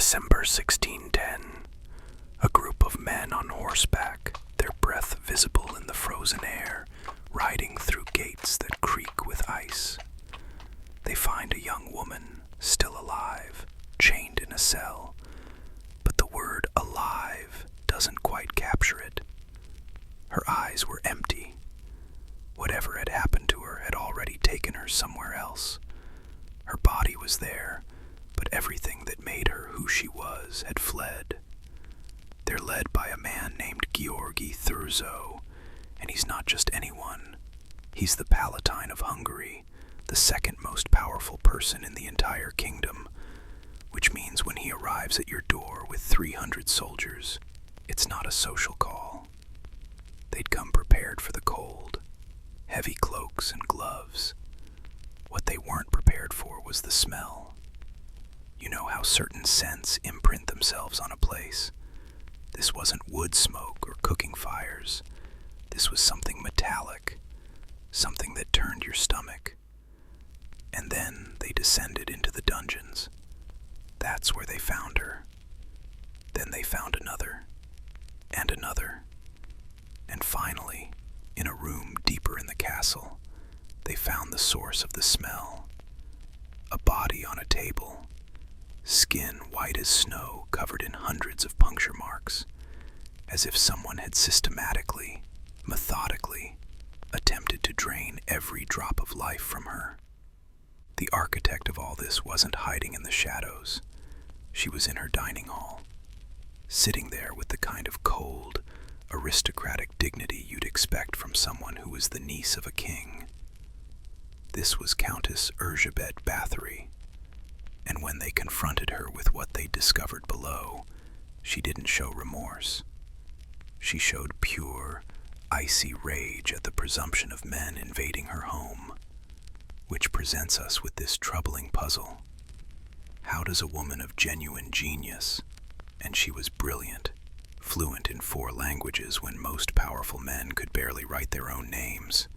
December 1610. A group of men on horseback, their breath visible in the frozen air, riding through gates that creak with ice. They find a young woman, still alive, chained in a cell. But the word alive doesn't quite capture it. Her eyes were empty. Whatever had happened to her had already taken her somewhere else. Her body was there, but everything that made her who she was had fled. They're led by a man named Georgi Thurzo, and he's not just anyone. He's the Palatine of Hungary, the second most powerful person in the entire kingdom, which means when he arrives at your door with 300 soldiers, it's not a social call. They'd come prepared for the cold, heavy cloaks and gloves. What they weren't prepared for was the smell. You know how certain scents imprint themselves on a place. This wasn't wood smoke or cooking fires. This was something metallic, something that turned your stomach. And then they descended into the dungeons. That's where they found her. Then they found another, and another. And finally, in a room deeper in the castle, they found the source of the smell. A body on a table, skin white as snow covered in hundreds of puncture marks, as if someone had systematically, methodically, attempted to drain every drop of life from her. The architect of all this wasn't hiding in the shadows. She was in her dining hall, sitting there with the kind of cold, aristocratic dignity you'd expect from someone who was the niece of a king. This was Countess Elizabeth Báthory, and when they confronted her with what they'd discovered below, she didn't show remorse. She showed pure, icy rage at the presumption of men invading her home, which presents us with this troubling puzzle. How does a woman of genuine genius, and she was brilliant, fluent in 4 languages when most powerful men could barely write their own names,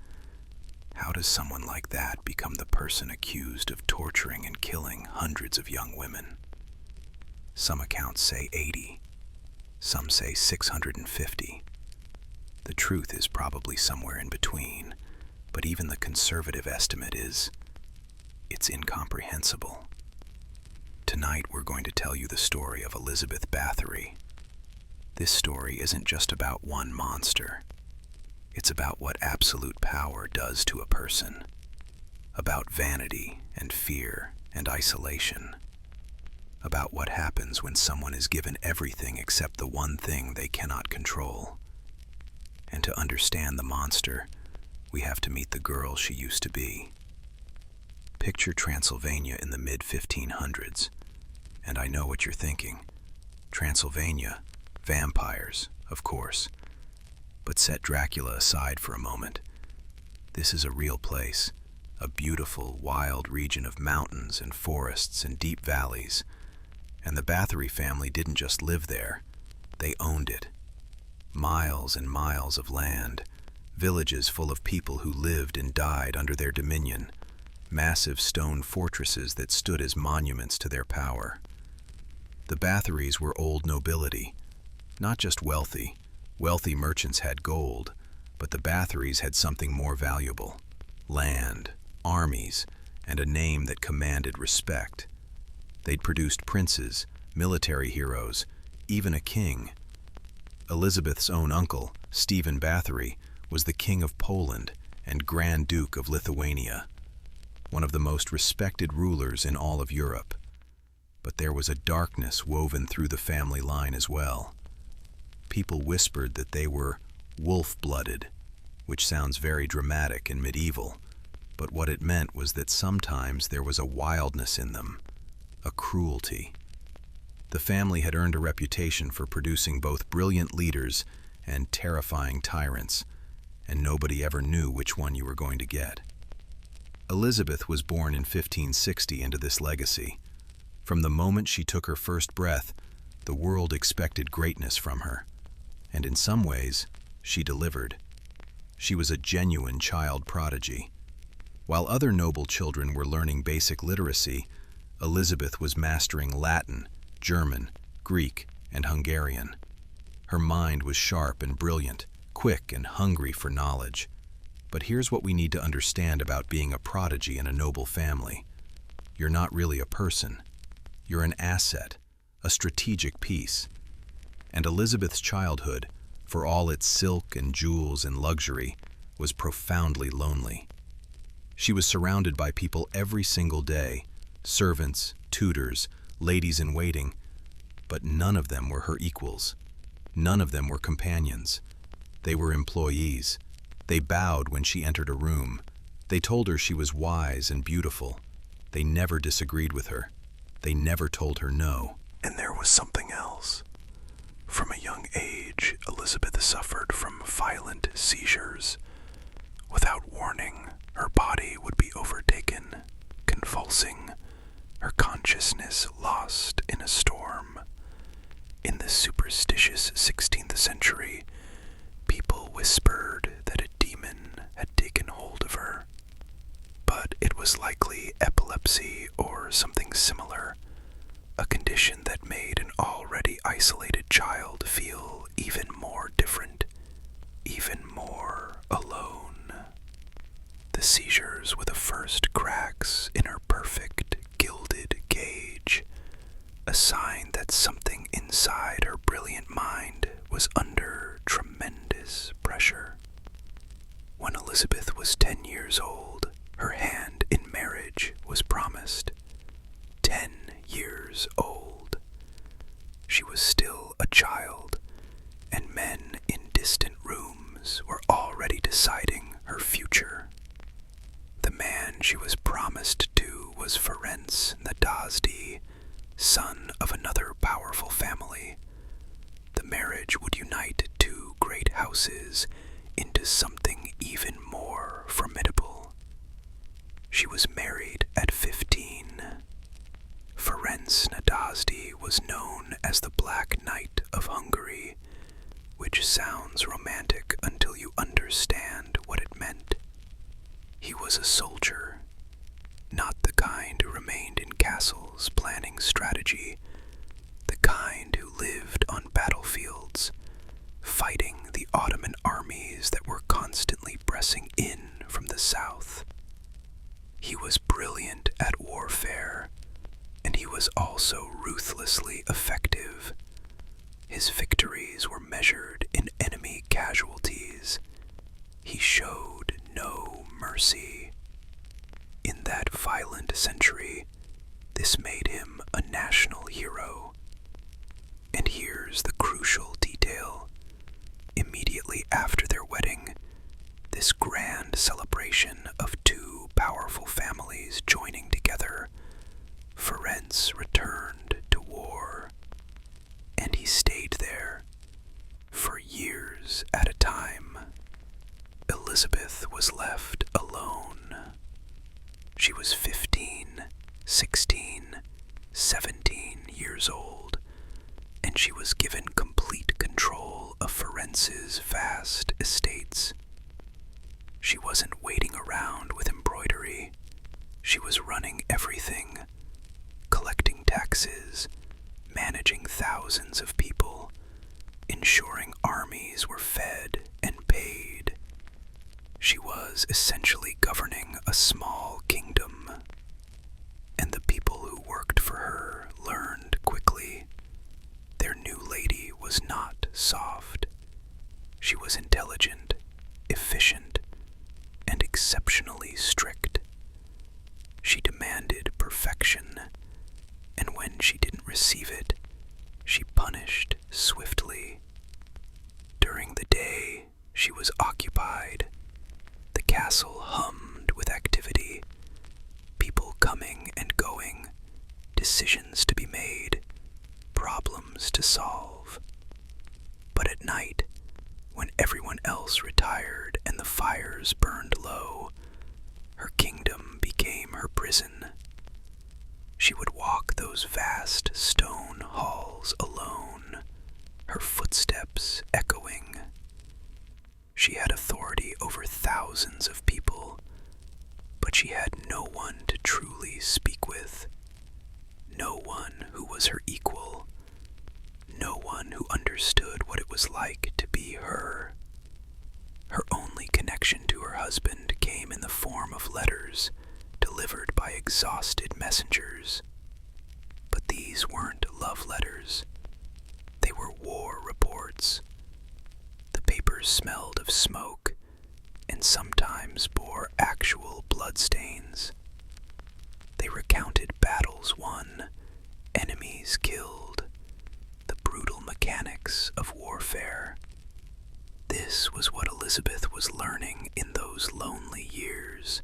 how does someone like that become the person accused of torturing and killing hundreds of young women? Some accounts say 80, some say 650. The truth is probably somewhere in between, but even the conservative estimate is, it's incomprehensible. Tonight we're going to tell you the story of Elizabeth Báthory. This story isn't just about one monster. It's about what absolute power does to a person, about vanity and fear and isolation, about what happens when someone is given everything except the one thing they cannot control. And to understand the monster, we have to meet the girl she used to be. Picture Transylvania in the mid-1500s, and I know what you're thinking. Transylvania, vampires, of course. But set Dracula aside for a moment. This is a real place, a beautiful, wild region of mountains and forests and deep valleys. And the Báthory family didn't just live there, they owned it. Miles and miles of land, villages full of people who lived and died under their dominion, massive stone fortresses that stood as monuments to their power. The Báthorys were old nobility, not just wealthy. Wealthy merchants had gold, but the Báthorys had something more valuable: land, armies, and a name that commanded respect. They'd produced princes, military heroes, even a king. Elizabeth's own uncle, Stephen Báthory, was the King of Poland and Grand Duke of Lithuania, one of the most respected rulers in all of Europe. But there was a darkness woven through the family line as well. People whispered that they were wolf-blooded, which sounds very dramatic and medieval, but what it meant was that sometimes there was a wildness in them, a cruelty. The family had earned a reputation for producing both brilliant leaders and terrifying tyrants, and nobody ever knew which one you were going to get. Elizabeth was born in 1560 into this legacy. From the moment she took her first breath, the world expected greatness from her. And in some ways, she delivered. She was a genuine child prodigy. While other noble children were learning basic literacy, Elizabeth was mastering Latin, German, Greek, and Hungarian. Her mind was sharp and brilliant, quick and hungry for knowledge. But here's what we need to understand about being a prodigy in a noble family. You're not really a person. You're an asset, a strategic piece. And Elizabeth's childhood, for all its silk and jewels and luxury, was profoundly lonely. She was surrounded by people every single day, servants, tutors, ladies-in-waiting, but none of them were her equals. None of them were companions. They were employees. They bowed when she entered a room. They told her she was wise and beautiful. They never disagreed with her. They never told her no. And there was something else. From a young age, Elizabeth suffered from violent seizures. Without warning, her body would be overtaken, convulsing, her consciousness lost in a storm. In the superstitious 16th century, people whispered that a demon had taken hold of her. But it was likely epilepsy or something similar, a condition that made an already isolated child feel even more different, even more alone. The seizures were the first cracks in her perfect gilded cage, a sign that something inside her brilliant mind was under tremendous pressure. When Elizabeth was 10 years old, her hand in marriage was promised. 10 years old. She was still a child, and men in distant rooms were already deciding her future. The man she was promised to was Ferenc Nadasdy, son of another powerful family. The marriage would unite two great houses into something even more formidable. She was married at 15. Ferenc Nadasdy was known as the Black Knight of Hungary, which sounds romantic until you understand what it meant. He was a soldier, not the kind who remained in castles planning strategy, the kind who lived on battlefields, fighting the Ottoman armies that were constantly pressing in from the south. He was brilliant at warfare, and he was also ruthlessly effective. His victories were measured in enemy casualties. He showed no mercy. In that violent century, this made him a national hero. And here's the crucial detail. Immediately after their wedding, this grand celebration of two powerful families joining together, Ferenc returned to war, and he stayed there for years at a time. Elizabeth was left alone. She was 15, 16, 17 years old, and she was given complete control of Ferenc's vast estates. She wasn't waiting around with embroidery. She was running everything, collecting taxes, managing thousands of people, ensuring armies were fed and paid. She was essentially governing a small kingdom, and the people who worked for her learned quickly. Their new lady was not soft. She was intelligent, efficient, and exceptionally strict. She demanded perfection, and when she didn't receive it, she punished swiftly. During the day, she was occupied. The castle hummed with activity, people coming and going, decisions to be made, problems to solve. But at night, when everyone else retired and the fires burned low, her kingdom became her prison. She would walk those vast stone halls alone, her footsteps echoing. She had authority over thousands of people, but she had no one to truly speak with, no one who was her equal. understood what it was like to be her. Her only connection to her husband came in the form of letters delivered by exhausted messengers. But these weren't love letters. They were war reports. The papers smelled of smoke and sometimes bore actual bloodstains. They recounted battles won, enemies killed, the brutal mechanics of warfare. This was what Elizabeth was learning in those lonely years.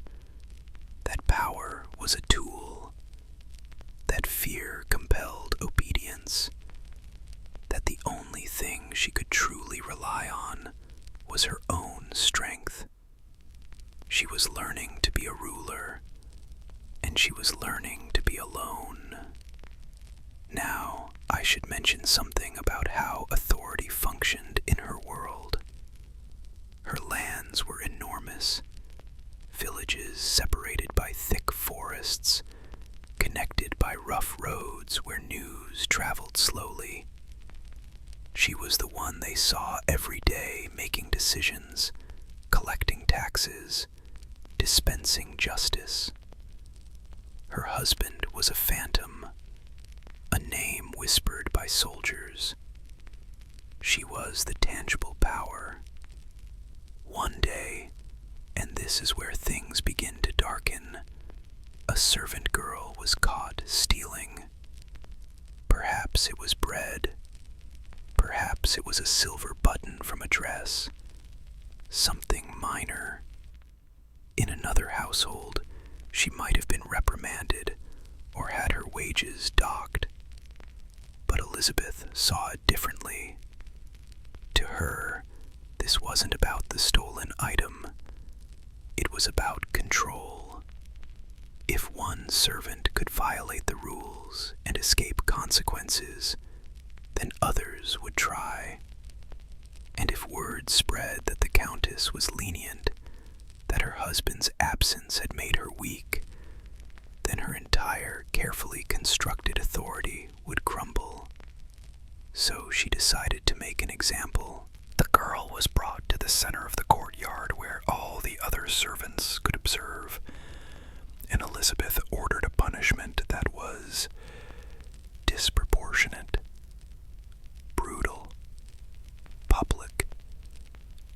That power was a tool. That fear compelled obedience. That the only thing she could truly rely on was her own strength. She was learning to be a ruler, and she was learning to be alone. Now, I should mention something about how authority functioned in her world. Her lands were enormous, villages separated by thick forests, connected by rough roads where news traveled slowly. She was the one they saw every day making decisions, collecting taxes, dispensing justice. Her husband was a phantom, a name whispered by soldiers. She was the tangible power. One day, and this is where things begin to darken, a servant girl was caught stealing. Perhaps it was bread. Perhaps it was a silver button from a dress. Something minor. In another household, she might have been reprimanded or had her wages docked. But Elizabeth saw it differently. To her, this wasn't about the stolen item. It was about control. If one servant could violate the rules and escape consequences, then others would try. And if word spread that the Countess was lenient, that her husband's absence had made her weak, then her entire carefully constructed authority would crumble. So she decided to make an example. The girl was brought to the center of the courtyard where all the other servants could observe, and Elizabeth ordered a punishment that was disproportionate, brutal, public.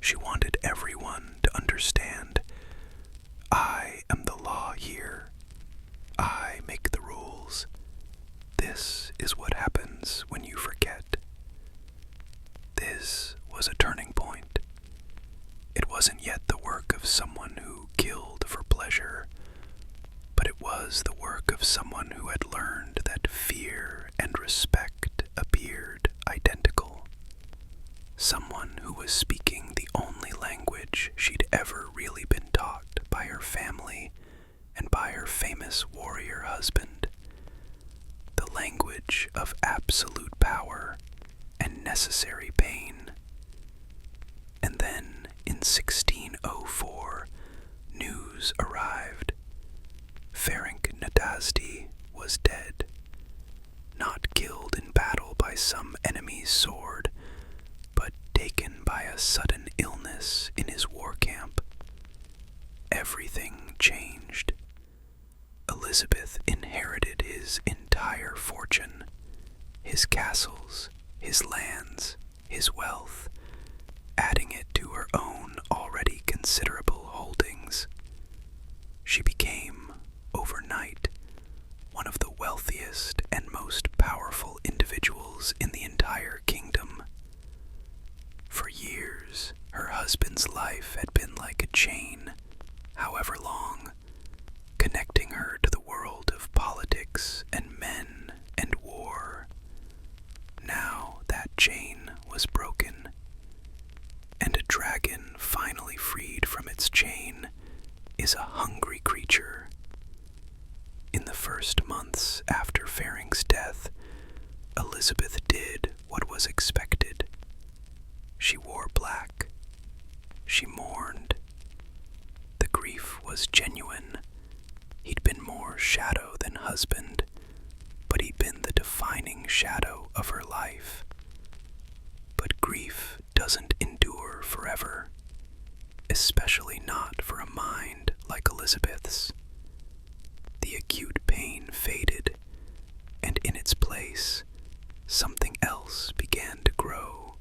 She wanted everyone to understand, I am the law here. I make the rules. This is what happens when you forget. This was a turning point. It wasn't yet the work of someone who killed for pleasure, but it was the work of someone who had learned that fear and respect appeared identical. Someone who was speaking the only language she'd ever really been taught by her family and by her famous warrior husband. The language of absolute power and necessary pain. And then, in 1604, news arrived. Ferenc Nadasdy was dead, not killed in battle by some enemy's sword, but taken by a sudden illness in his war camp. Everything changed. Elizabeth inherited his entire fortune, his castles, his lands, his wealth, adding it to her own already considerable holdings. She became, overnight, one of the wealthiest and most powerful individuals in the entire kingdom. For years, her husband's life had been like a chain, however long, connecting her to the world of politics and men and war. Now that chain was broken, and a dragon finally freed from its chain is a hungry creature. In the first months after Ferenc's death, Elizabeth did what was expected. She wore black. She mourned. The grief was genuine. He'd been more shadow than husband, but he'd been the defining shadow of her life. something else began to grow.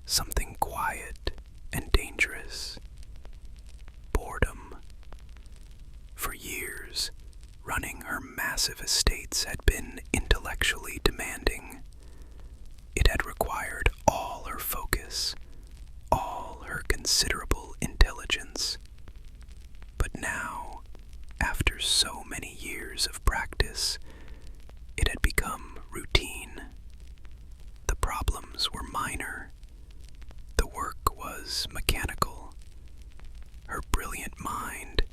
Something quiet and dangerous. Boredom. For years, running her massive estates had been intellectually demanding. It had required all her focus, all her considerable intelligence. But now, after so many years of practice, it had become routine. The problems were minor. The work was mechanical. Her brilliant mind,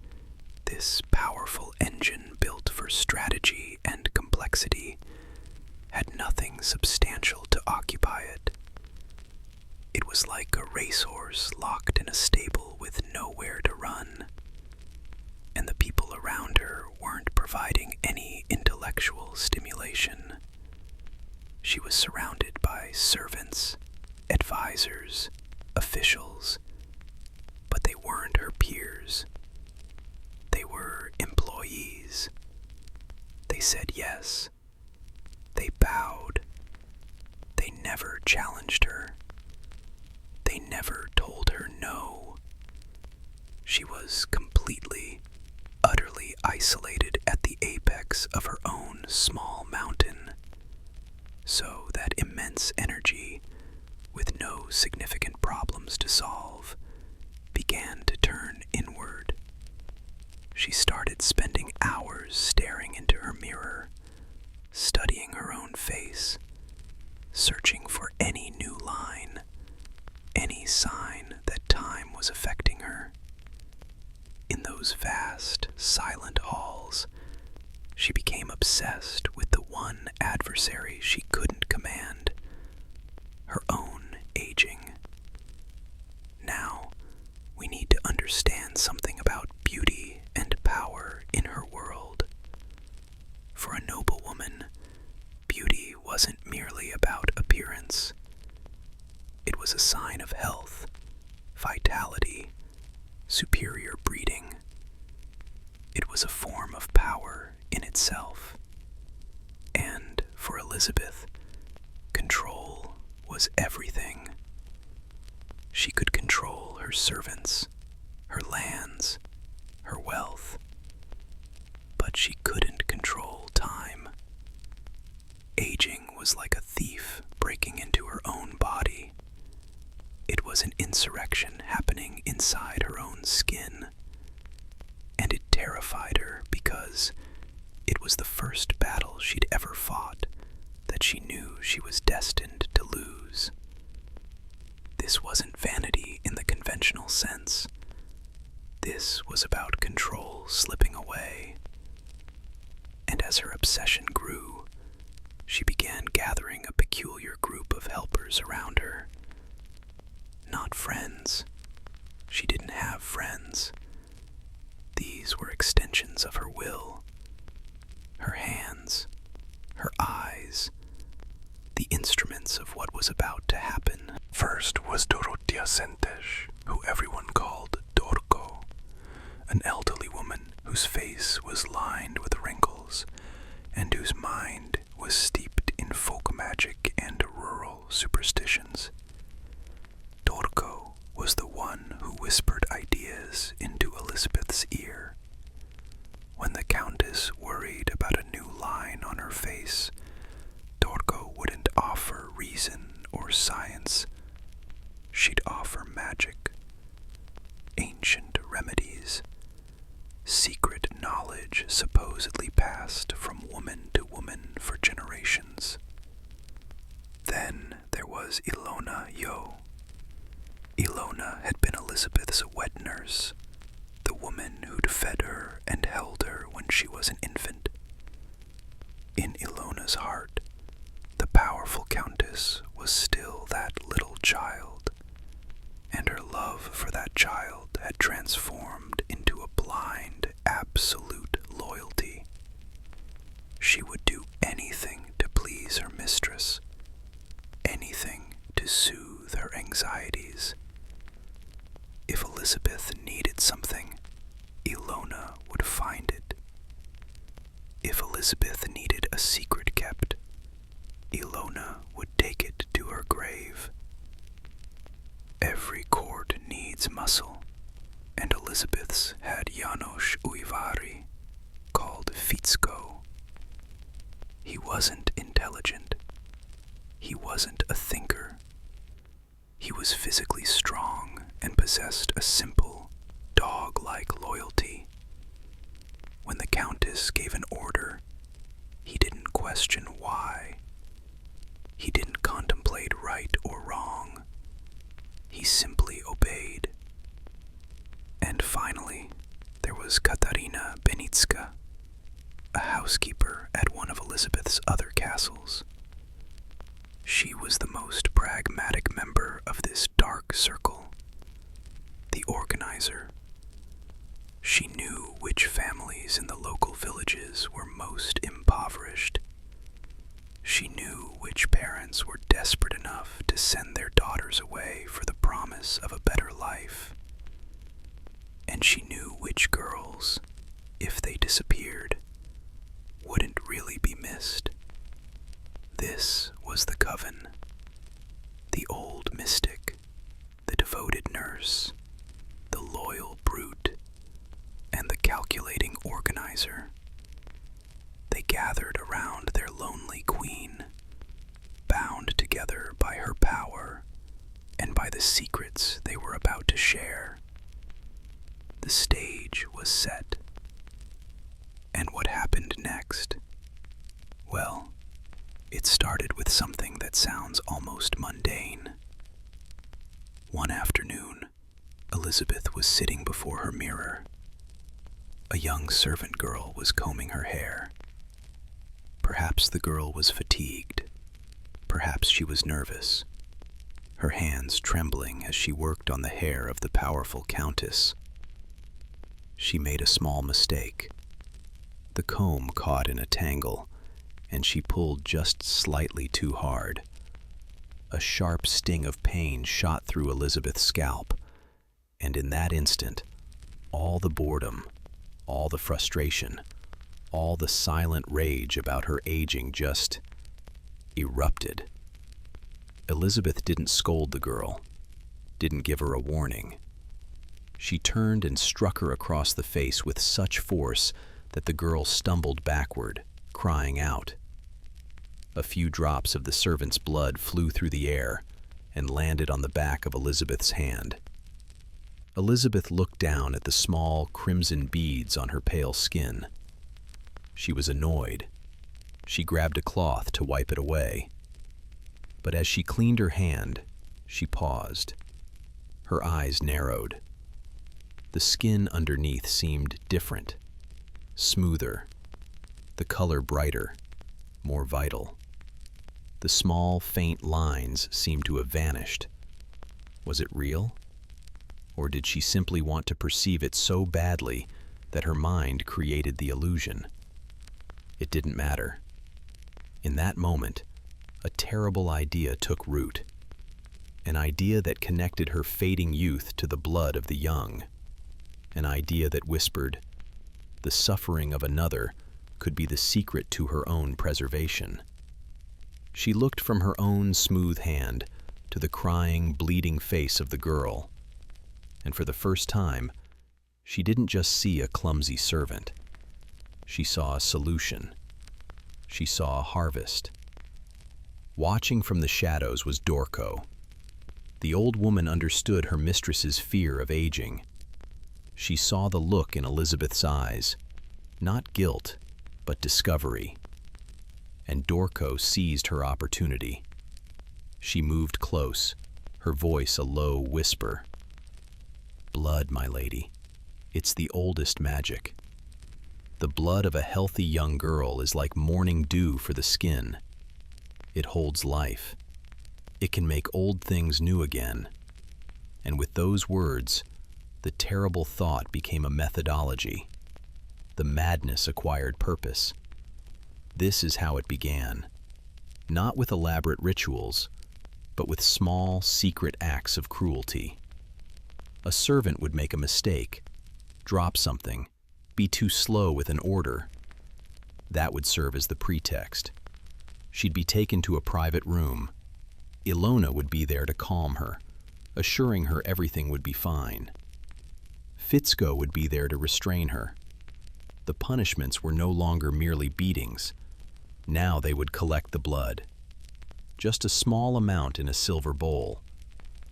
this powerful engine built for strategy and complexity, had nothing substantial to occupy it. It was like a racehorse locked in a stable with nowhere to run, and the people around her weren't providing any intellectual stimulation. She was surrounded by servants, advisors, officials, but they weren't her peers. They were employees. They said yes. They bowed. They never challenged her. They never told her no. She was completely, utterly isolated at the apex of her own small mountain. So that immense energy, with no significant problems to solve, began to turn inward. She started spending hours staring into her mirror, studying her own face, searching for any new line, any sign that time was affecting her. In those vast, silent halls, she became obsessed with the one adversary she couldn't command, her own aging. Now, we need to understand something about beauty and power in her world. For a noble woman, beauty wasn't merely about appearance. It was a sign of health, vitality, superior breeding. It was a form of power in itself. And for Elizabeth, control was everything. She could control her servants, her lands, her wealth, but she couldn't control time. Aging was like a thief breaking into her own body. It was an insurrection happening inside her own skin, and it terrified her because it was the first battle she'd ever fought that she knew she was destined to lose. This wasn't vanity in the conventional sense. This was about control slipping away. And as her obsession grew, she began gathering a peculiar group of helpers around her. Not friends. She didn't have friends. These were extensions of her will. Her hands, her eyes, the instruments of what was about to happen. First was Dorothea Sentes, who everyone called Dorko, an elderly woman whose face was lined with wrinkles and whose mind was steeped in folk magic and rural superstitions. Dorko was the one who whispered ideas into Elizabeth's ear. When the Countess worried about a new line on her face, Dorko wouldn't offer reason or science. She'd offer magic, ancient remedies, secret knowledge supposedly passed from woman to woman for generations. Then there was Ilona Yo. Ilona had been Elizabeth's wet nurse, the woman who'd fed her and held her when she was an infant. In Ilona's heart, the powerful Countess was still that little child, and her love for that child had transformed into a blind, absolute loyalty. She would do anything to please her mistress, anything to soothe her anxieties. If Elizabeth needed something, Ilona would find it. If Elizabeth needed a secret kept, Ilona wasn't a thinker. He was physically strong and possessed a simple, dog-like loyalty. When the Countess gave an order, he didn't question why. He didn't contemplate right or wrong. He simply obeyed. And finally, there was Katarina Benitska, a housekeeper at one of Elizabeth's other castles. She was the most pragmatic member of this dark circle, the organizer. She knew which families in the local villages were most impoverished. She knew which parents were desperate enough to send their daughters away for the promise of a better life. And she knew which girls, if they disappeared, wouldn't really be missed. This was the coven. The old mystic, the devoted nurse, the loyal brute, and the calculating organizer. They gathered around their lonely queen, bound together by her power and by the secrets they were about to share. The stage was set. And what happened next? Well, it started with something that sounds almost mundane. One afternoon, Elizabeth was sitting before her mirror. A young servant girl was combing her hair. Perhaps the girl was fatigued. Perhaps she was nervous, her hands trembling as she worked on the hair of the powerful Countess. She made a small mistake. The comb caught in a tangle, and she pulled just slightly too hard. A sharp sting of pain shot through Elizabeth's scalp, and in that instant, all the boredom, all the frustration, all the silent rage about her aging just erupted. Elizabeth didn't scold the girl, didn't give her a warning. She turned and struck her across the face with such force that the girl stumbled backward, crying out. A few drops of the servant's blood flew through the air and landed on the back of Elizabeth's hand. Elizabeth looked down at the small crimson beads on her pale skin. She was annoyed. She grabbed a cloth to wipe it away. But as she cleaned her hand, she paused. Her eyes narrowed. The skin underneath seemed different, smoother, the color brighter, more vital. The small, faint lines seemed to have vanished. Was it real? Or did she simply want to perceive it so badly that her mind created the illusion? It didn't matter. In that moment, a terrible idea took root, an idea that connected her fading youth to the blood of the young, an idea that whispered, the suffering of another could be the secret to her own preservation. She looked from her own smooth hand to the crying, bleeding face of the girl, and for the first time, she didn't just see a clumsy servant. She saw a solution. She saw a harvest. Watching from the shadows was Dorco. The old woman understood her mistress's fear of aging. She saw the look in Elizabeth's eyes, not guilt, but discovery. And Dorco seized her opportunity. She moved close, her voice a low whisper. Blood, my lady. It's the oldest magic. The blood of a healthy young girl is like morning dew for the skin. It holds life. It can make old things new again. And with those words, the terrible thought became a methodology. The madness acquired purpose. This is how it began. Not with elaborate rituals, but with small, secret acts of cruelty. A servant would make a mistake, drop something, be too slow with an order. That would serve as the pretext. She'd be taken to a private room. Ilona would be there to calm her, assuring her everything would be fine. Fitzko would be there to restrain her. The punishments were no longer merely beatings. Now they would collect the blood. just a small amount in a silver bowl.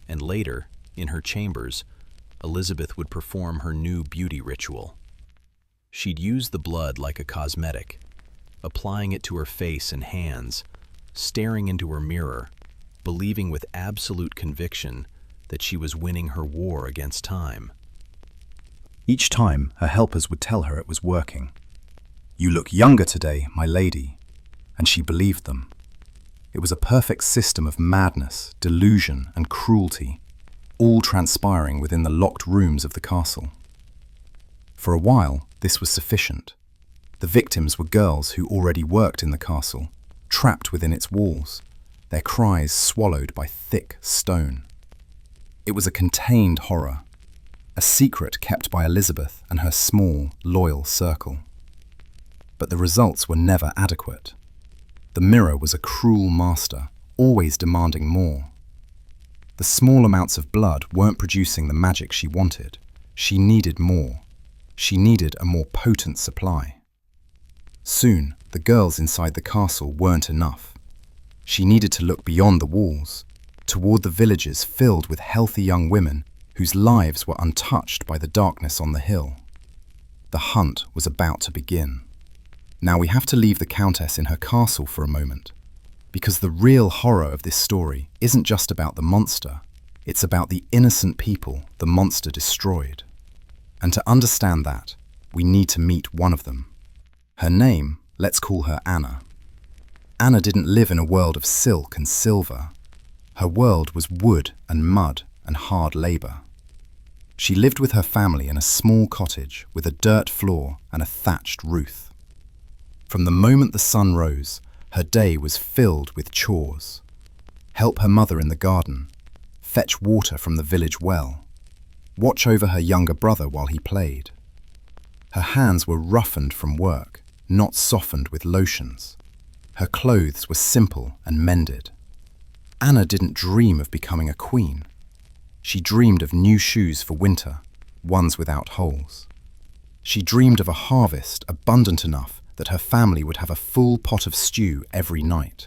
And later, in her chambers, Elizabeth would perform her new beauty ritual. She'd use the blood like a cosmetic, applying it to her face and hands, staring into her mirror, believing with absolute conviction that she was winning her war against time. Each time, her helpers would tell her it was working. "You look younger today, my lady," and she believed them. It was a perfect system of madness, delusion, and cruelty, all transpiring within the locked rooms of the castle. For a while, this was sufficient. The victims were girls who already worked in the castle, trapped within its walls, their cries swallowed by thick stone. It was a contained horror, a secret kept by Elizabeth and her small, loyal circle. But the results were never adequate. The mirror was a cruel master, always demanding more. The small amounts of blood weren't producing the magic she wanted. She needed more. She needed a more potent supply. Soon, the girls inside the castle weren't enough. She needed to look beyond the walls, toward the villages filled with healthy young women whose lives were untouched by the darkness on the hill. The hunt was about to begin. Now we have to leave the Countess in her castle for a moment, because the real horror of this story isn't just about the monster, it's about the innocent people the monster destroyed. And to understand that, we need to meet one of them. Her name, let's call her Anna. Anna didn't live in a world of silk and silver. Her world was wood and mud and hard labor. She lived with her family in a small cottage with a dirt floor and a thatched roof. From the moment the sun rose, her day was filled with chores. Help her mother in the garden, fetch water from the village well, watch over her younger brother while he played. Her hands were roughened from work, not softened with lotions. Her clothes were simple and mended. Anna didn't dream of becoming a queen. She dreamed of new shoes for winter, ones without holes. She dreamed of a harvest abundant enough that her family would have a full pot of stew every night.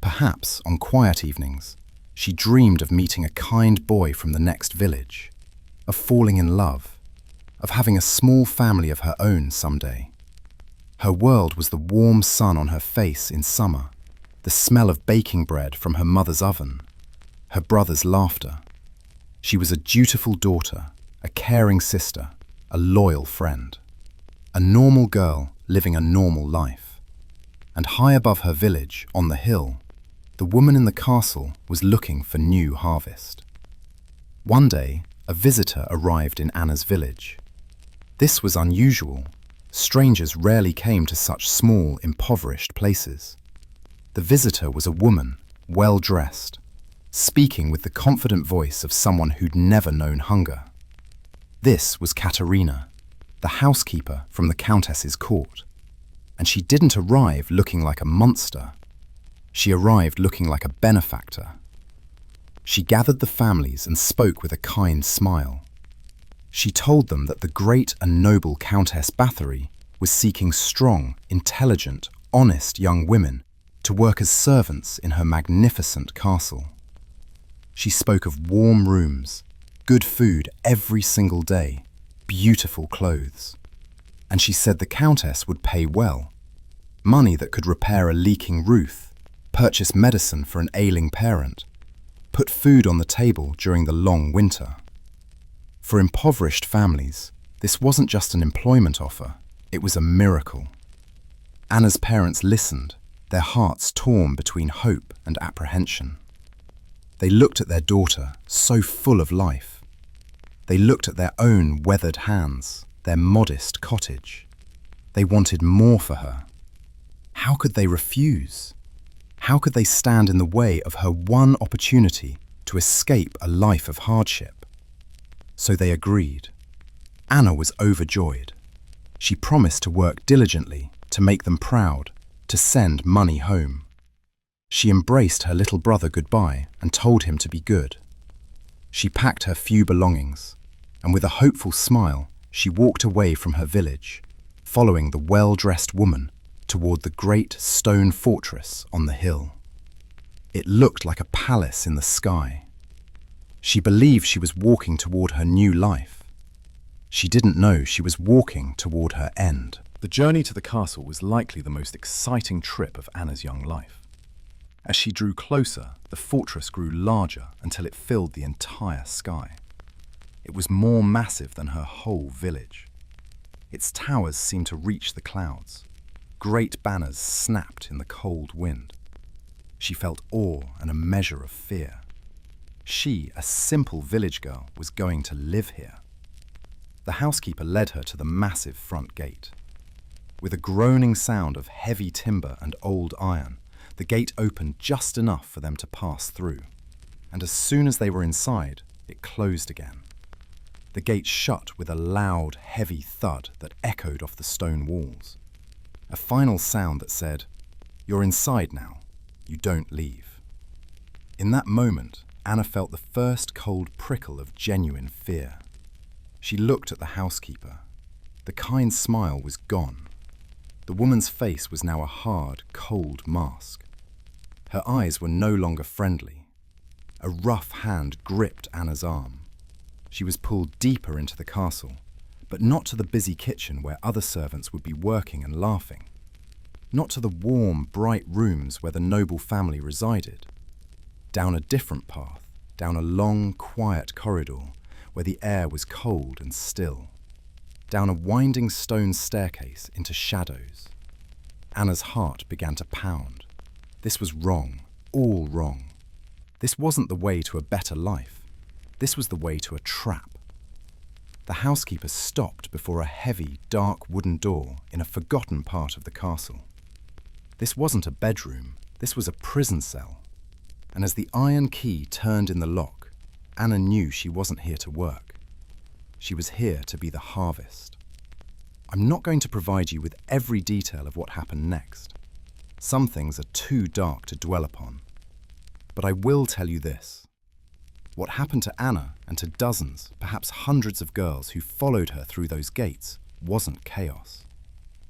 Perhaps, on quiet evenings, she dreamed of meeting a kind boy from the next village, of falling in love, of having a small family of her own someday. Her world was the warm sun on her face in summer, the smell of baking bread from her mother's oven, her brother's laughter. She was a dutiful daughter, a caring sister, a loyal friend. A normal girl living a normal life. And high above her village, on the hill, the woman in the castle was looking for new harvest. One day, a visitor arrived in Anna's village. This was unusual. Strangers rarely came to such small, impoverished places. The visitor was a woman, well-dressed, speaking with the confident voice of someone who'd never known hunger. This was Katerina, the housekeeper from the Countess's court. And she didn't arrive looking like a monster. She arrived looking like a benefactor. She gathered the families and spoke with a kind smile. She told them that the great and noble Countess Báthory was seeking strong, intelligent, honest young women to work as servants in her magnificent castle. She spoke of warm rooms, good food every single day, beautiful clothes. And she said the Countess would pay well. Money that could repair a leaking roof, purchase medicine for an ailing parent, put food on the table during the long winter. For impoverished families, this wasn't just an employment offer, it was a miracle. Anna's parents listened, their hearts torn between hope and apprehension. They looked at their daughter, so full of life. They looked at their own weathered hands, their modest cottage. They wanted more for her. How could they refuse? How could they stand in the way of her one opportunity to escape a life of hardship? So they agreed. Anna was overjoyed. She promised to work diligently, to make them proud, to send money home. She embraced her little brother goodbye and told him to be good. She packed her few belongings, and with a hopeful smile, she walked away from her village, following the well-dressed woman toward the great stone fortress on the hill. It looked like a palace in the sky. She believed she was walking toward her new life. She didn't know she was walking toward her end. The journey to the castle was likely the most exciting trip of Anna's young life. As she drew closer, the fortress grew larger until it filled the entire sky. It was more massive than her whole village. Its towers seemed to reach the clouds. Great banners snapped in the cold wind. She felt awe and a measure of fear. She, a simple village girl, was going to live here. The housekeeper led her to the massive front gate. With a groaning sound of heavy timber and old iron, the gate opened just enough for them to pass through, and as soon as they were inside, it closed again. The gate shut with a loud, heavy thud that echoed off the stone walls. A final sound that said, "You're inside now. You don't leave." In that moment, Anna felt the first cold prickle of genuine fear. She looked at the housekeeper. The kind smile was gone. The woman's face was now a hard, cold mask. Her eyes were no longer friendly. A rough hand gripped Anna's arm. She was pulled deeper into the castle, but not to the busy kitchen where other servants would be working and laughing. Not to the warm, bright rooms where the noble family resided. Down a different path, down a long, quiet corridor where the air was cold and still. Down a winding stone staircase into shadows. Anna's heart began to pound. This was wrong, all wrong. This wasn't the way to a better life. This was the way to a trap. The housekeeper stopped before a heavy, dark wooden door in a forgotten part of the castle. This wasn't a bedroom, this was a prison cell. And as the iron key turned in the lock, Anna knew she wasn't here to work. She was here to be the harvest. I'm not going to provide you with every detail of what happened next. Some things are too dark to dwell upon. But I will tell you this. What happened to Anna and to dozens, perhaps hundreds of girls who followed her through those gates wasn't chaos.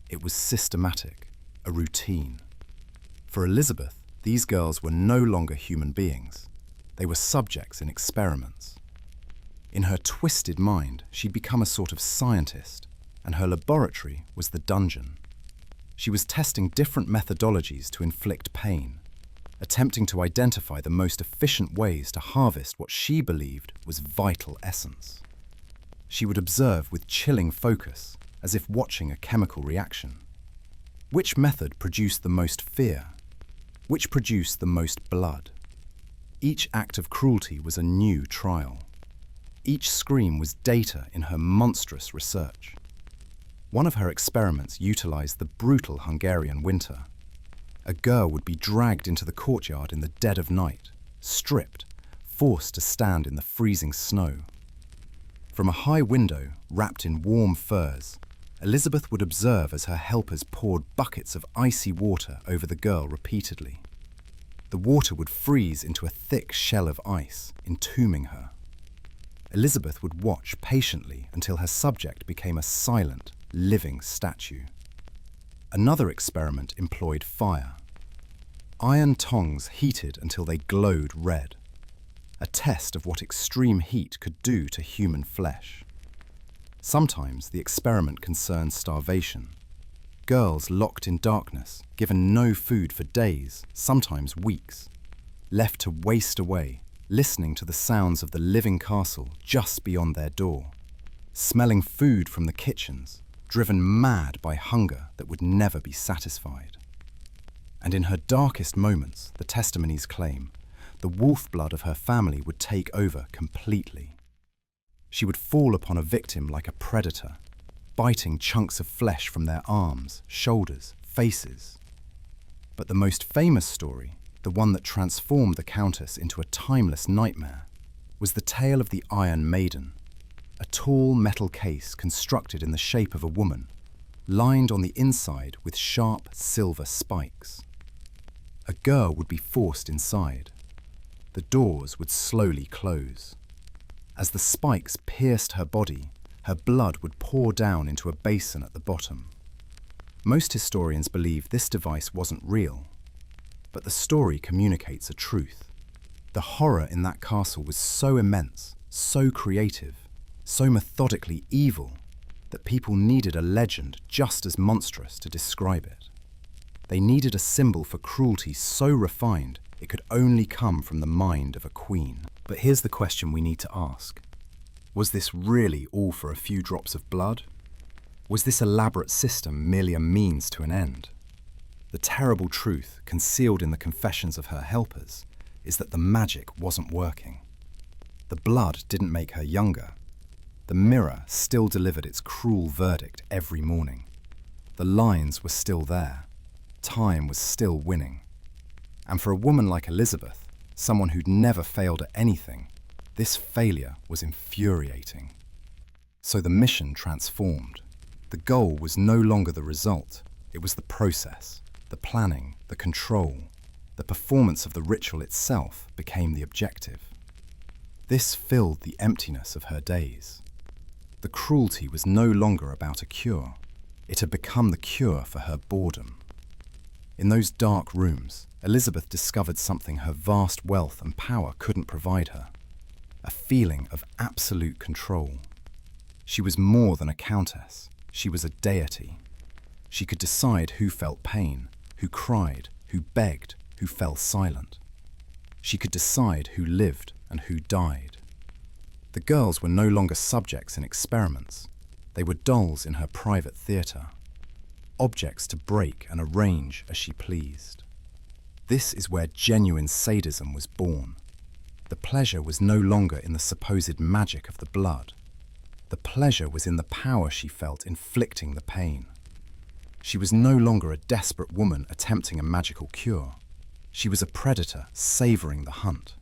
It was systematic, a routine. For Elizabeth, these girls were no longer human beings. They were subjects in experiments. In her twisted mind, she'd become a sort of scientist, and her laboratory was the dungeon. She was testing different methodologies to inflict pain, attempting to identify the most efficient ways to harvest what she believed was vital essence. She would observe with chilling focus, as if watching a chemical reaction. Which method produced the most fear? Which produced the most blood? Each act of cruelty was a new trial. Each scream was data in her monstrous research. One of her experiments utilized the brutal Hungarian winter. A girl would be dragged into the courtyard in the dead of night, stripped, forced to stand in the freezing snow. From a high window, wrapped in warm furs, Elizabeth would observe as her helpers poured buckets of icy water over the girl repeatedly. The water would freeze into a thick shell of ice, entombing her. Elizabeth would watch patiently until her subject became a silent, living statue. Another experiment employed fire. Iron tongs heated until they glowed red. A test of what extreme heat could do to human flesh. Sometimes the experiment concerned starvation. Girls locked in darkness, given no food for days, sometimes weeks, left to waste away, listening to the sounds of the living castle just beyond their door, smelling food from the kitchens, driven mad by hunger that would never be satisfied. And in her darkest moments, the testimonies claim, the wolf blood of her family would take over completely. She would fall upon a victim like a predator, biting chunks of flesh from their arms, shoulders, faces. But the most famous story, the one that transformed the Countess into a timeless nightmare, was the tale of the Iron Maiden, a tall metal case constructed in the shape of a woman, lined on the inside with sharp silver spikes. A girl would be forced inside. The doors would slowly close. As the spikes pierced her body, her blood would pour down into a basin at the bottom. Most historians believe this device wasn't real, But the story communicates a truth. The horror in that castle was so immense, so creative, so methodically evil, that people needed a legend just as monstrous to describe it. They needed a symbol for cruelty so refined it could only come from the mind of a queen. But here's the question we need to ask. Was this really all for a few drops of blood? Was this elaborate system merely a means to an end? The terrible truth, concealed in the confessions of her helpers, is that the magic wasn't working. The blood didn't make her younger. The mirror still delivered its cruel verdict every morning. The lines were still there. Time was still winning. And for a woman like Elizabeth, someone who'd never failed at anything, this failure was infuriating. So the mission transformed. The goal was no longer the result. It was the process, the planning, the control. The performance of the ritual itself became the objective. This filled the emptiness of her days. The cruelty was no longer about a cure. It had become the cure for her boredom. In those dark rooms, Elizabeth discovered something her vast wealth and power couldn't provide her. A feeling of absolute control. She was more than a countess. She was a deity. She could decide who felt pain, who cried, who begged, who fell silent. She could decide who lived and who died. The girls were no longer subjects in experiments. They were dolls in her private theatre. Objects to break and arrange as she pleased. This is where genuine sadism was born. The pleasure was no longer in the supposed magic of the blood. The pleasure was in the power she felt inflicting the pain. She was no longer a desperate woman attempting a magical cure. She was a predator savouring the hunt.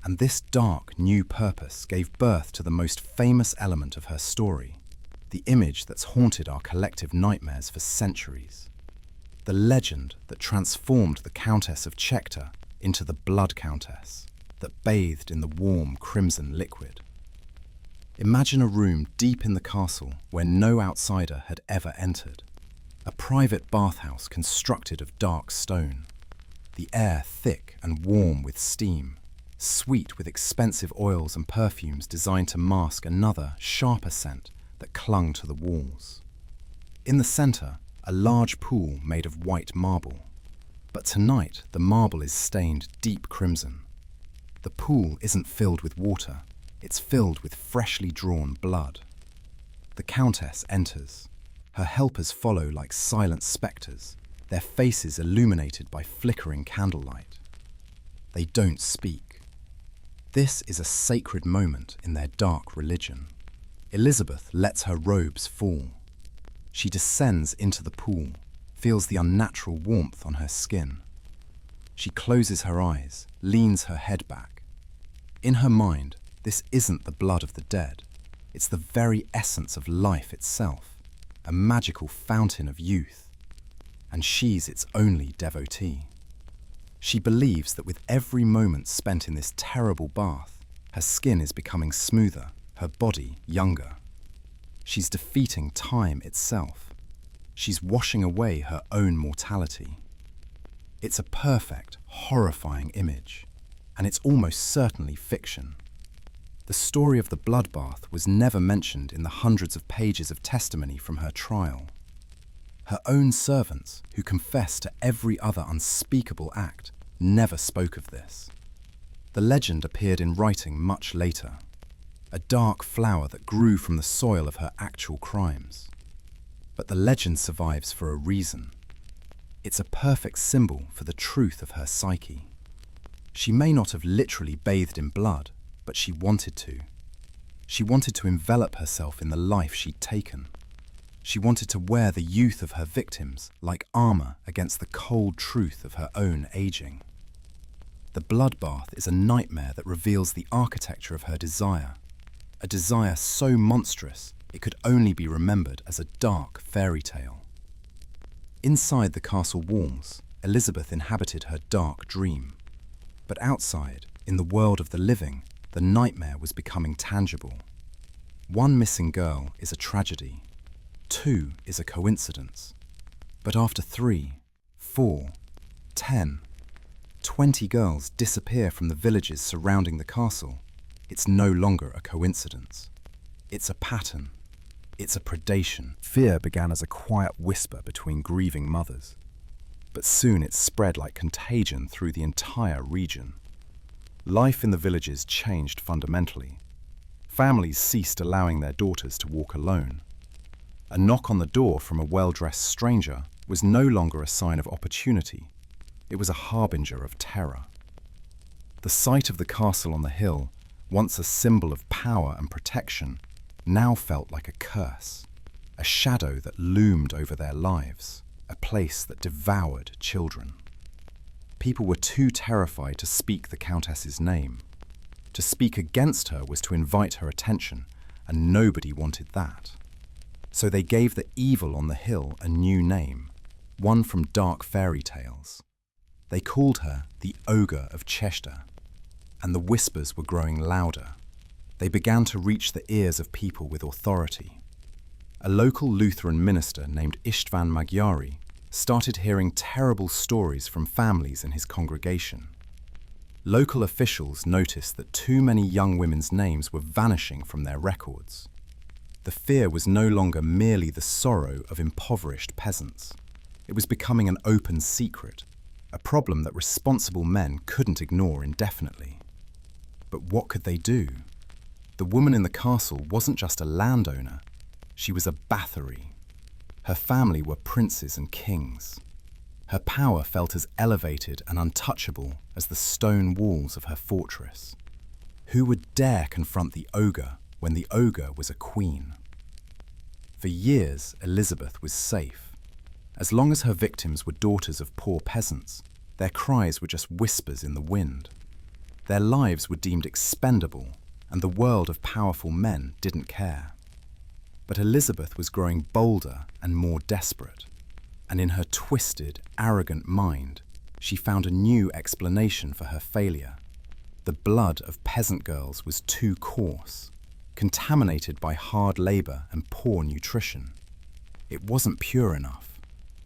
And this dark, new purpose gave birth to the most famous element of her story, the image that's haunted our collective nightmares for centuries. The legend that transformed the Countess of Csejte into the Blood Countess, that bathed in the warm crimson liquid. Imagine a room deep in the castle where no outsider had ever entered. A private bathhouse constructed of dark stone. The air thick and warm with steam, sweet with expensive oils and perfumes designed to mask another, sharper scent that clung to the walls. In the centre, a large pool made of white marble. But tonight, the marble is stained deep crimson. The pool isn't filled with water, it's filled with freshly drawn blood. The Countess enters. Her helpers follow like silent spectres, their faces illuminated by flickering candlelight. They don't speak. This is a sacred moment in their dark religion. Elizabeth lets her robes fall. She descends into the pool, feels the unnatural warmth on her skin. She closes her eyes, leans her head back. In her mind, this isn't the blood of the dead. It's the very essence of life itself, a magical fountain of youth. And she's its only devotee. She believes that with every moment spent in this terrible bath, her skin is becoming smoother, her body younger. She's defeating time itself. She's washing away her own mortality. It's a perfect, horrifying image, and it's almost certainly fiction. The story of the bloodbath was never mentioned in the hundreds of pages of testimony from her trial. Her own servants, who confessed to every other unspeakable act, never spoke of this. The legend appeared in writing much later, a dark flower that grew from the soil of her actual crimes. But the legend survives for a reason. It's a perfect symbol for the truth of her psyche. She may not have literally bathed in blood, but she wanted to. She wanted to envelop herself in the life she'd taken. She wanted to wear the youth of her victims like armor against the cold truth of her own aging. The bloodbath is a nightmare that reveals the architecture of her desire, a desire so monstrous it could only be remembered as a dark fairy tale. Inside the castle walls, Elizabeth inhabited her dark dream. But outside, in the world of the living, the nightmare was becoming tangible. One missing girl is a tragedy. 2 is a coincidence. But after 3, 4, 10, 20 girls disappear from the villages surrounding the castle, it's no longer a coincidence. It's a pattern. It's a predation. Fear began as a quiet whisper between grieving mothers, but soon it spread like contagion through the entire region. Life in the villages changed fundamentally. Families ceased allowing their daughters to walk alone. A knock on the door from a well-dressed stranger was no longer a sign of opportunity. It was a harbinger of terror. The site of the castle on the hill, once a symbol of power and protection, now felt like a curse, a shadow that loomed over their lives, a place that devoured children. People were too terrified to speak the Countess's name. To speak against her was to invite her attention, and nobody wanted that. So they gave the evil on the hill a new name, one from dark fairy tales. They called her the Ogre of Csejte, and the whispers were growing louder. They began to reach the ears of people with authority. A local Lutheran minister named István Magyari started hearing terrible stories from families in his congregation. Local officials noticed that too many young women's names were vanishing from their records. The fear was no longer merely the sorrow of impoverished peasants. It was becoming an open secret, a problem that responsible men couldn't ignore indefinitely. But what could they do? The woman in the castle wasn't just a landowner, she was a Báthory. Her family were princes and kings. Her power felt as elevated and untouchable as the stone walls of her fortress. Who would dare confront the ogre when the ogre was a queen? For years, Elizabeth was safe. As long as her victims were daughters of poor peasants, their cries were just whispers in the wind. Their lives were deemed expendable, and the world of powerful men didn't care. But Elizabeth was growing bolder and more desperate, and in her twisted, arrogant mind, she found a new explanation for her failure. The blood of peasant girls was too coarse, contaminated by hard labor and poor nutrition. It wasn't pure enough.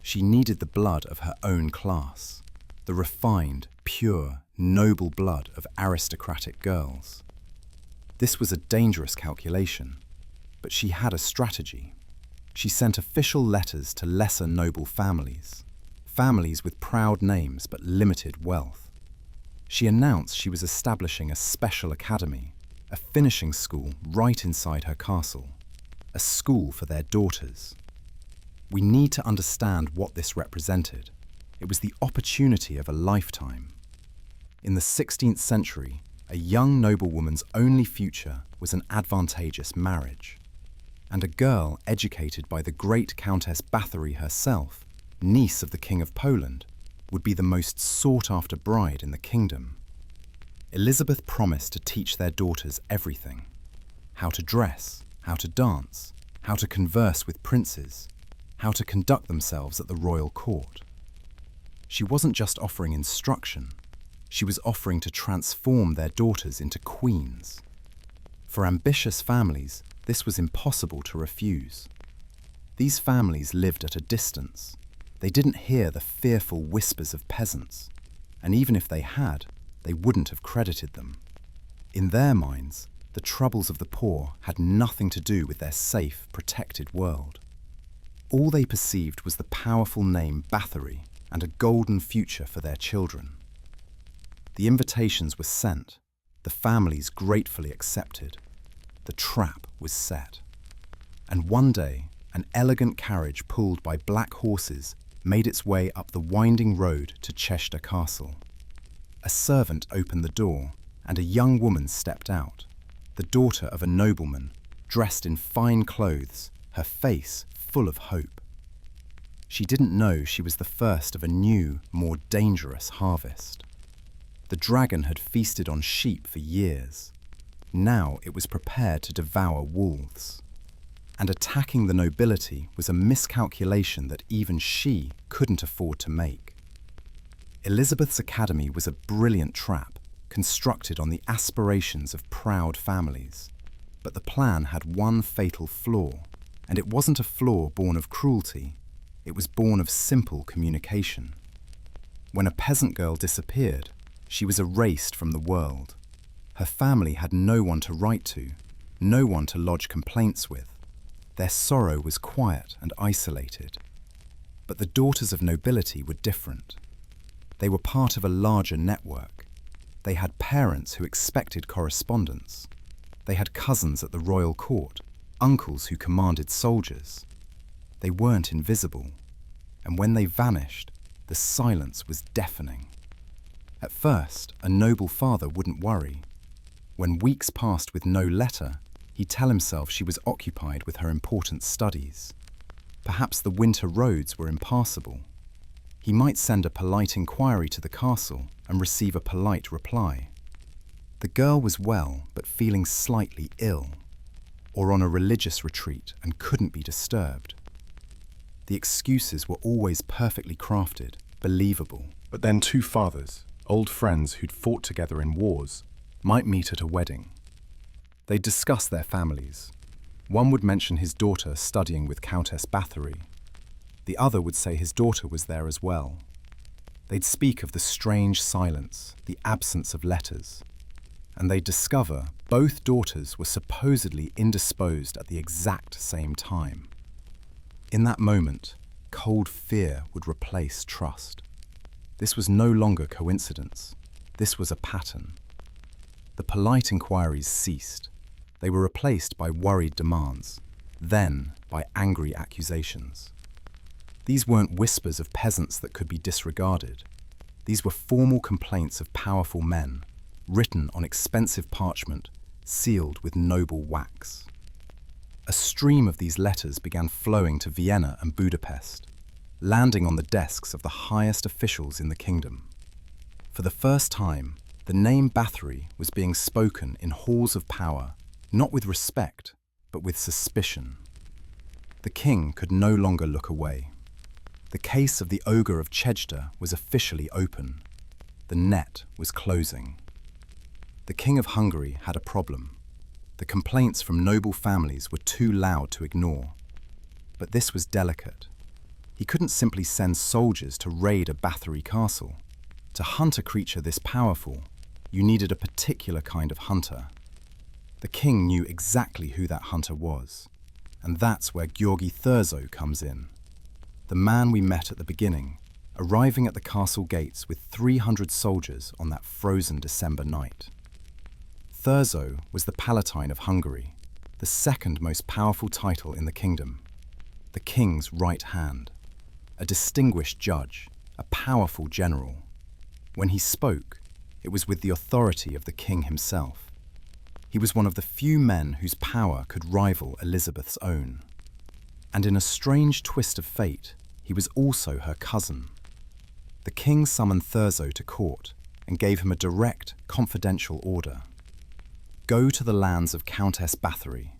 She needed the blood of her own class, the refined, pure, noble blood of aristocratic girls. This was a dangerous calculation, but she had a strategy. She sent official letters to lesser noble families, families with proud names but limited wealth. She announced she was establishing a special academy, a finishing school right inside her castle, a school for their daughters. We need to understand what this represented. It was the opportunity of a lifetime. In the 16th century, a young noblewoman's only future was an advantageous marriage. And a girl educated by the great Countess Báthory herself, niece of the King of Poland, would be the most sought-after bride in the kingdom. Elizabeth promised to teach their daughters everything: how to dress, how to dance, how to converse with princes, how to conduct themselves at the royal court. She wasn't just offering instruction, she was offering to transform their daughters into queens. For ambitious families, this was impossible to refuse. These families lived at a distance. They didn't hear the fearful whispers of peasants, and even if they had, they wouldn't have credited them. In their minds, the troubles of the poor had nothing to do with their safe, protected world. All they perceived was the powerful name Báthory and a golden future for their children. The invitations were sent, the families gratefully accepted. The trap was set. And one day, an elegant carriage pulled by black horses made its way up the winding road to Csejte Castle. A servant opened the door, and a young woman stepped out, the daughter of a nobleman, dressed in fine clothes, her face full of hope. She didn't know she was the first of a new, more dangerous harvest. The dragon had feasted on sheep for years. Now it was prepared to devour wolves. And attacking the nobility was a miscalculation that even she couldn't afford to make. Elizabeth's academy was a brilliant trap, constructed on the aspirations of proud families. But the plan had one fatal flaw, and it wasn't a flaw born of cruelty, it was born of simple communication. When a peasant girl disappeared, She was erased from the world. Her family had no one to write to, no one to lodge complaints with. Their sorrow was quiet and isolated. But the daughters of nobility were different. They were part of a larger network. They had parents who expected correspondence. They had cousins at the royal court, uncles who commanded soldiers. They weren't invisible, and when they vanished, the silence was deafening. At first, a noble father wouldn't worry. When weeks passed with no letter, he'd tell himself she was occupied with her important studies. Perhaps the winter roads were impassable. He might send a polite inquiry to the castle and receive a polite reply. The girl was well, but feeling slightly ill, or on a religious retreat and couldn't be disturbed. The excuses were always perfectly crafted, believable. But then two fathers, old friends who'd fought together in wars, Might meet at a wedding. They'd discuss their families. One would mention his daughter studying with Countess Báthory. The other would say his daughter was there as well. They'd speak of the strange silence, the absence of letters, and they'd discover both daughters were supposedly indisposed at the exact same time. In that moment, cold fear would replace trust. This was no longer coincidence. This was a pattern. The polite inquiries ceased. They were replaced by worried demands, then by angry accusations. These weren't whispers of peasants that could be disregarded. These were formal complaints of powerful men, written on expensive parchment, sealed with noble wax. A stream of these letters began flowing to Vienna and Budapest, landing on the desks of the highest officials in the kingdom. For the first time, the name Báthory was being spoken in halls of power, not with respect, but with suspicion. The king could no longer look away. The case of the ogre of Csejte was officially open. The net was closing. The king of Hungary had a problem. The complaints from noble families were too loud to ignore. But this was delicate. He couldn't simply send soldiers to raid a Báthory castle. To hunt a creature this powerful, you needed a particular kind of hunter. The king knew exactly who that hunter was, and that's where György Thurzó comes in. The man we met at the beginning, arriving at the castle gates with 300 soldiers on that frozen December night. Thurzó was the Palatine of Hungary, the second most powerful title in the kingdom, the king's right hand, a distinguished judge, a powerful general. When he spoke, it was with the authority of the king himself. He was one of the few men whose power could rival Elizabeth's own. And in a strange twist of fate, he was also her cousin. The king summoned Thurzó to court and gave him a direct, confidential order. Go to the lands of Countess Báthory.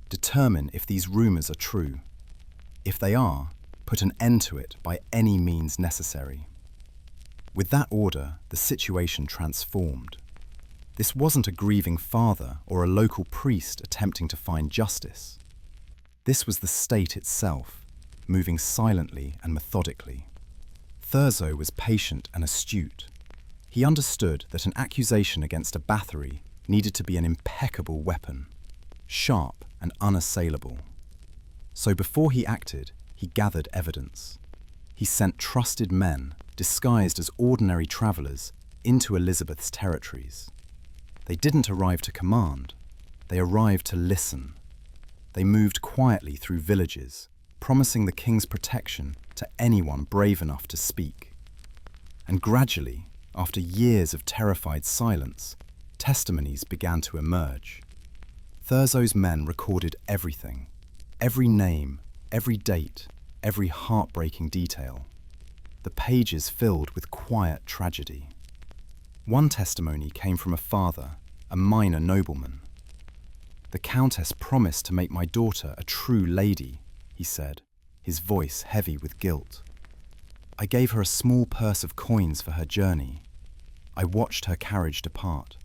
Determine if these rumors are true. If they are, put an end to it by any means necessary. With that order, the situation transformed. This wasn't a grieving father or a local priest attempting to find justice. This was the state itself, moving silently and methodically. Thurzó was patient and astute. He understood that an accusation against a Báthory needed to be an impeccable weapon, sharp and unassailable. So before he acted, he gathered evidence. He sent trusted men, disguised as ordinary travelers, into Elizabeth's territories. They didn't arrive to command. They arrived to listen. They moved quietly through villages, promising the king's protection to anyone brave enough to speak. And gradually, after years of terrified silence, testimonies began to emerge. Thurzó's men recorded everything, every name, every date, every heartbreaking detail. The pages filled with quiet tragedy. One testimony came from a father, a minor nobleman. "The countess promised to make my daughter a true lady," he said, his voice heavy with guilt. "I gave her a small purse of coins for her journey. I watched her carriage depart.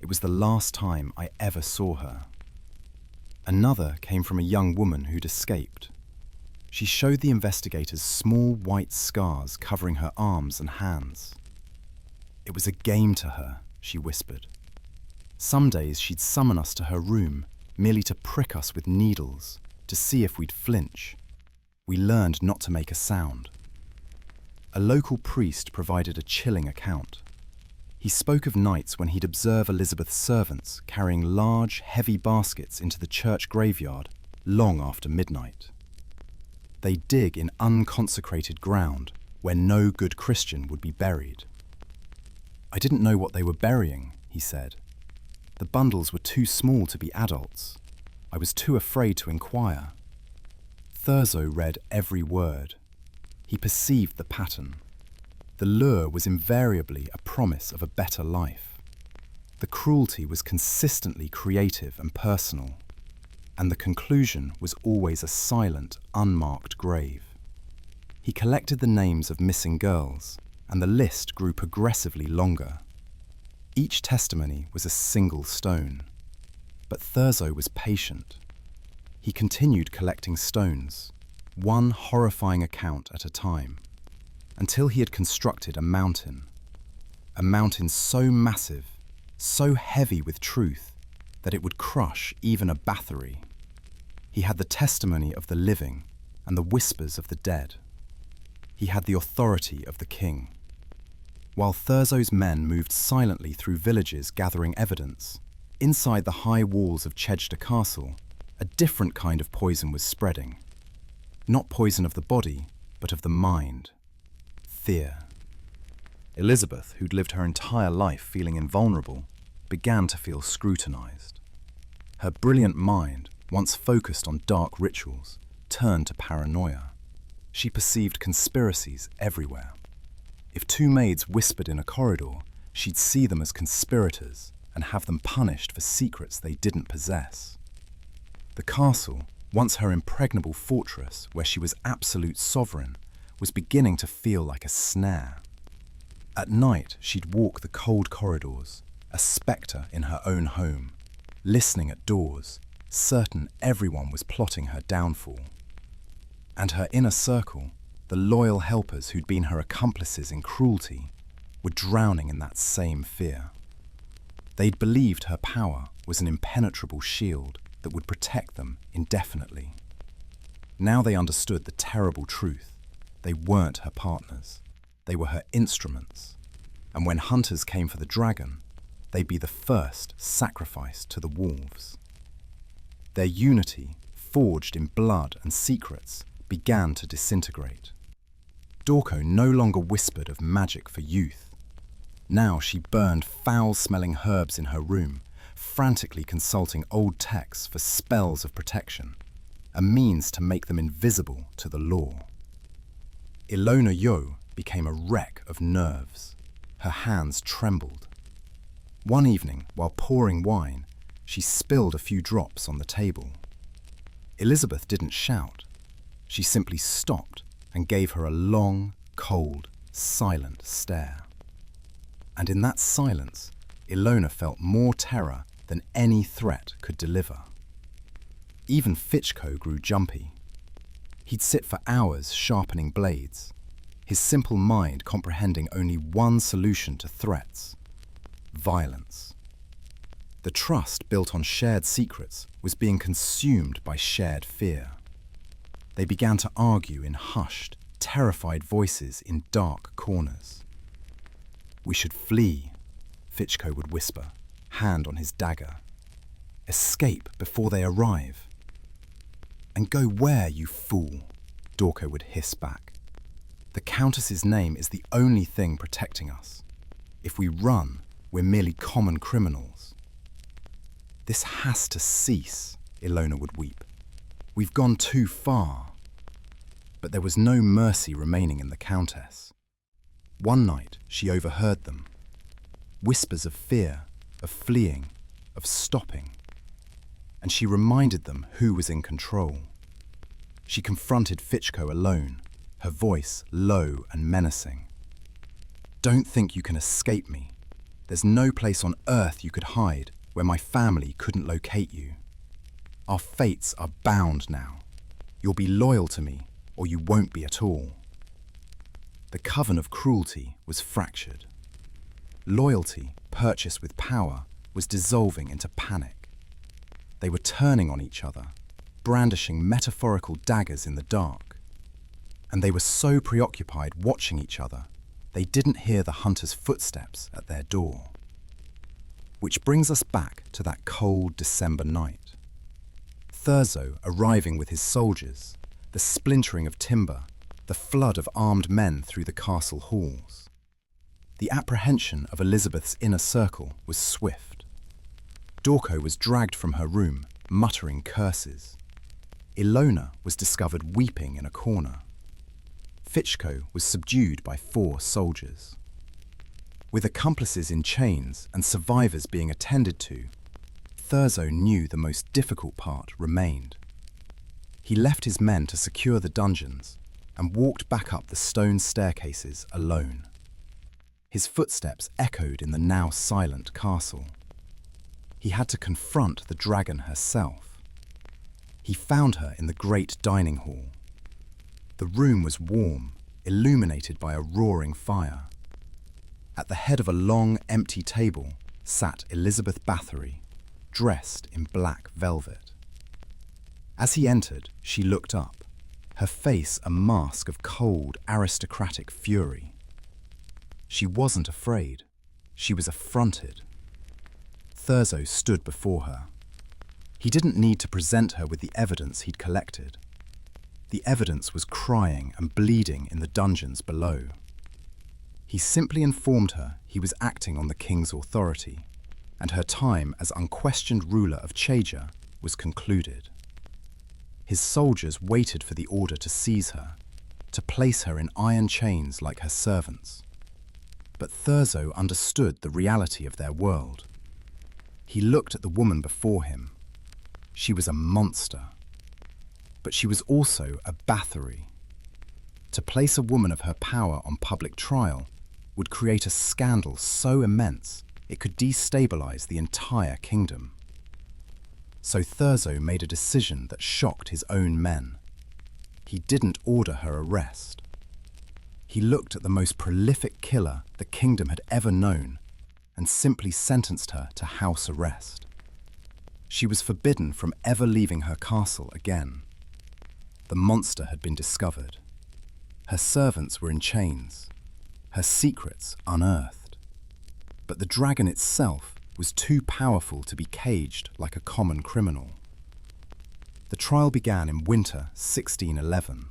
It was the last time I ever saw her." Another came from a young woman who'd escaped. She showed the investigators small white scars covering her arms and hands. It was a game to her, she whispered. Some days she'd summon us to her room, merely to prick us with needles, to see if we'd flinch. We learned not to make a sound. A local priest provided a chilling account. He spoke of nights when he'd observe Elizabeth's servants carrying large, heavy baskets into the church graveyard long after midnight. They dig in unconsecrated ground where no good Christian would be buried. I didn't know what they were burying, he said. The bundles were too small to be adults. I was too afraid to inquire. Thurzo read every word. He perceived the pattern. The lure was invariably a promise of a better life. The cruelty was consistently creative and personal, and the conclusion was always a silent, unmarked grave. He collected the names of missing girls, and the list grew progressively longer. Each testimony was a single stone, but Thurzo was patient. He continued collecting stones, one horrifying account at a time, until he had constructed a mountain so massive, so heavy with truth, that it would crush even a Báthory. He had the testimony of the living and the whispers of the dead. He had the authority of the king. While Thurzo's men moved silently through villages gathering evidence, inside the high walls of Csejte Castle, a different kind of poison was spreading. Not poison of the body, but of the mind. Fear. Elizabeth, who'd lived her entire life feeling invulnerable, began to feel scrutinized. Her brilliant mind, once focused on dark rituals, turned to paranoia. She perceived conspiracies everywhere. If two maids whispered in a corridor, she'd see them as conspirators and have them punished for secrets they didn't possess. The castle, once her impregnable fortress where she was absolute sovereign, was beginning to feel like a snare. At night, she'd walk the cold corridors, a spectre in her own home, listening at doors, certain everyone was plotting her downfall. And her inner circle, the loyal helpers who'd been her accomplices in cruelty, were drowning in that same fear. They'd believed her power was an impenetrable shield that would protect them indefinitely. Now they understood the terrible truth. They weren't her partners. They were her instruments. And when hunters came for the dragon, they'd be the first sacrificed to the wolves. Their unity, forged in blood and secrets, began to disintegrate. Dorco no longer whispered of magic for youth. Now she burned foul-smelling herbs in her room, frantically consulting old texts for spells of protection, a means to make them invisible to the law. Ilona Yo became a wreck of nerves. Her hands trembled. One evening, while pouring wine, she spilled a few drops on the table. Elizabeth didn't shout. She simply stopped and gave her a long, cold, silent stare. And in that silence, Ilona felt more terror than any threat could deliver. Even Fichko grew jumpy. He'd sit for hours sharpening blades, his simple mind comprehending only one solution to threats: violence. The trust built on shared secrets was being consumed by shared fear. They began to argue in hushed, terrified voices in dark corners. "We should flee," Fichko would whisper, hand on his dagger. "Escape before they arrive." "And go where, you fool?" Dorco would hiss back. "The Countess's name is the only thing protecting us. If we run, we're merely common criminals." "This has to cease," Ilona would weep. "We've gone too far." But there was no mercy remaining in the Countess. One night she overheard them. Whispers of fear, of fleeing, of stopping. And she reminded them who was in control. She confronted Fichko alone, her voice low and menacing. "Don't think you can escape me. There's no place on earth you could hide where my family couldn't locate you. Our fates are bound now. You'll be loyal to me, or you won't be at all." The coven of cruelty was fractured. Loyalty, purchased with power, was dissolving into panic. They were turning on each other, brandishing metaphorical daggers in the dark. And they were so preoccupied watching each other, they didn't hear the hunter's footsteps at their door. Which brings us back to that cold December night. Thurzo arriving with his soldiers, the splintering of timber, the flood of armed men through the castle halls. The apprehension of Elizabeth's inner circle was swift. Dorko was dragged from her room, muttering curses. Ilona was discovered weeping in a corner. Fichko was subdued by 4 soldiers. With accomplices in chains and survivors being attended to, Thurzo knew the most difficult part remained. He left his men to secure the dungeons and walked back up the stone staircases alone. His footsteps echoed in the now silent castle. He had to confront the dragon herself. He found her in the great dining hall. The room was warm, illuminated by a roaring fire. At the head of a long, empty table sat Elizabeth Báthory, dressed in black velvet. As he entered, she looked up, her face a mask of cold, aristocratic fury. She wasn't afraid. She was affronted. Thurzo stood before her. He didn't need to present her with the evidence he'd collected. The evidence was crying and bleeding in the dungeons below. He simply informed her he was acting on the king's authority, and her time as unquestioned ruler of Csejte was concluded. His soldiers waited for the order to seize her, to place her in iron chains like her servants. But Thurzo understood the reality of their world. He looked at the woman before him. She was a monster. But she was also a Báthory. To place a woman of her power on public trial would create a scandal so immense it could destabilize the entire kingdom. So Thurzo made a decision that shocked his own men. He didn't order her arrest. He looked at the most prolific killer the kingdom had ever known and simply sentenced her to house arrest. She was forbidden from ever leaving her castle again. The monster had been discovered. Her servants were in chains, her secrets unearthed. But the dragon itself was too powerful to be caged like a common criminal. The trial began in winter 1611.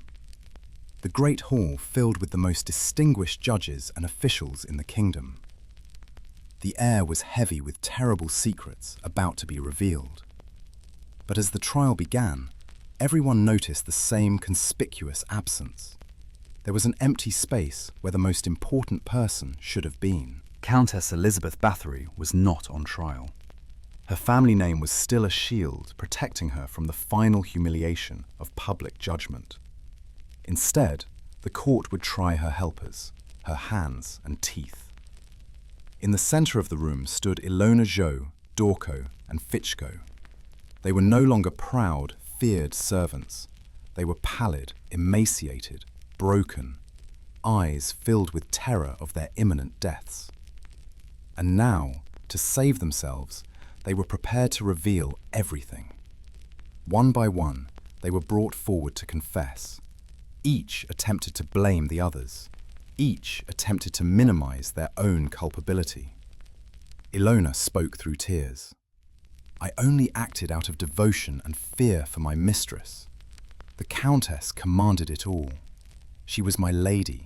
The great hall filled with the most distinguished judges and officials in the kingdom. The air was heavy with terrible secrets about to be revealed. But as the trial began, everyone noticed the same conspicuous absence. There was an empty space where the most important person should have been. Countess Elizabeth Báthory was not on trial. Her family name was still a shield protecting her from the final humiliation of public judgment. Instead, the court would try her helpers, her hands and teeth. In the center of the room stood Ilona Jo, Dorko and Fichko. They were no longer proud, feared servants. They were pallid, emaciated, broken, eyes filled with terror of their imminent deaths. And now, to save themselves, they were prepared to reveal everything. One by one, they were brought forward to confess. Each attempted to blame the others. Each attempted to minimize their own culpability. Ilona spoke through tears. I only acted out of devotion and fear for my mistress. The Countess commanded it all. She was my lady.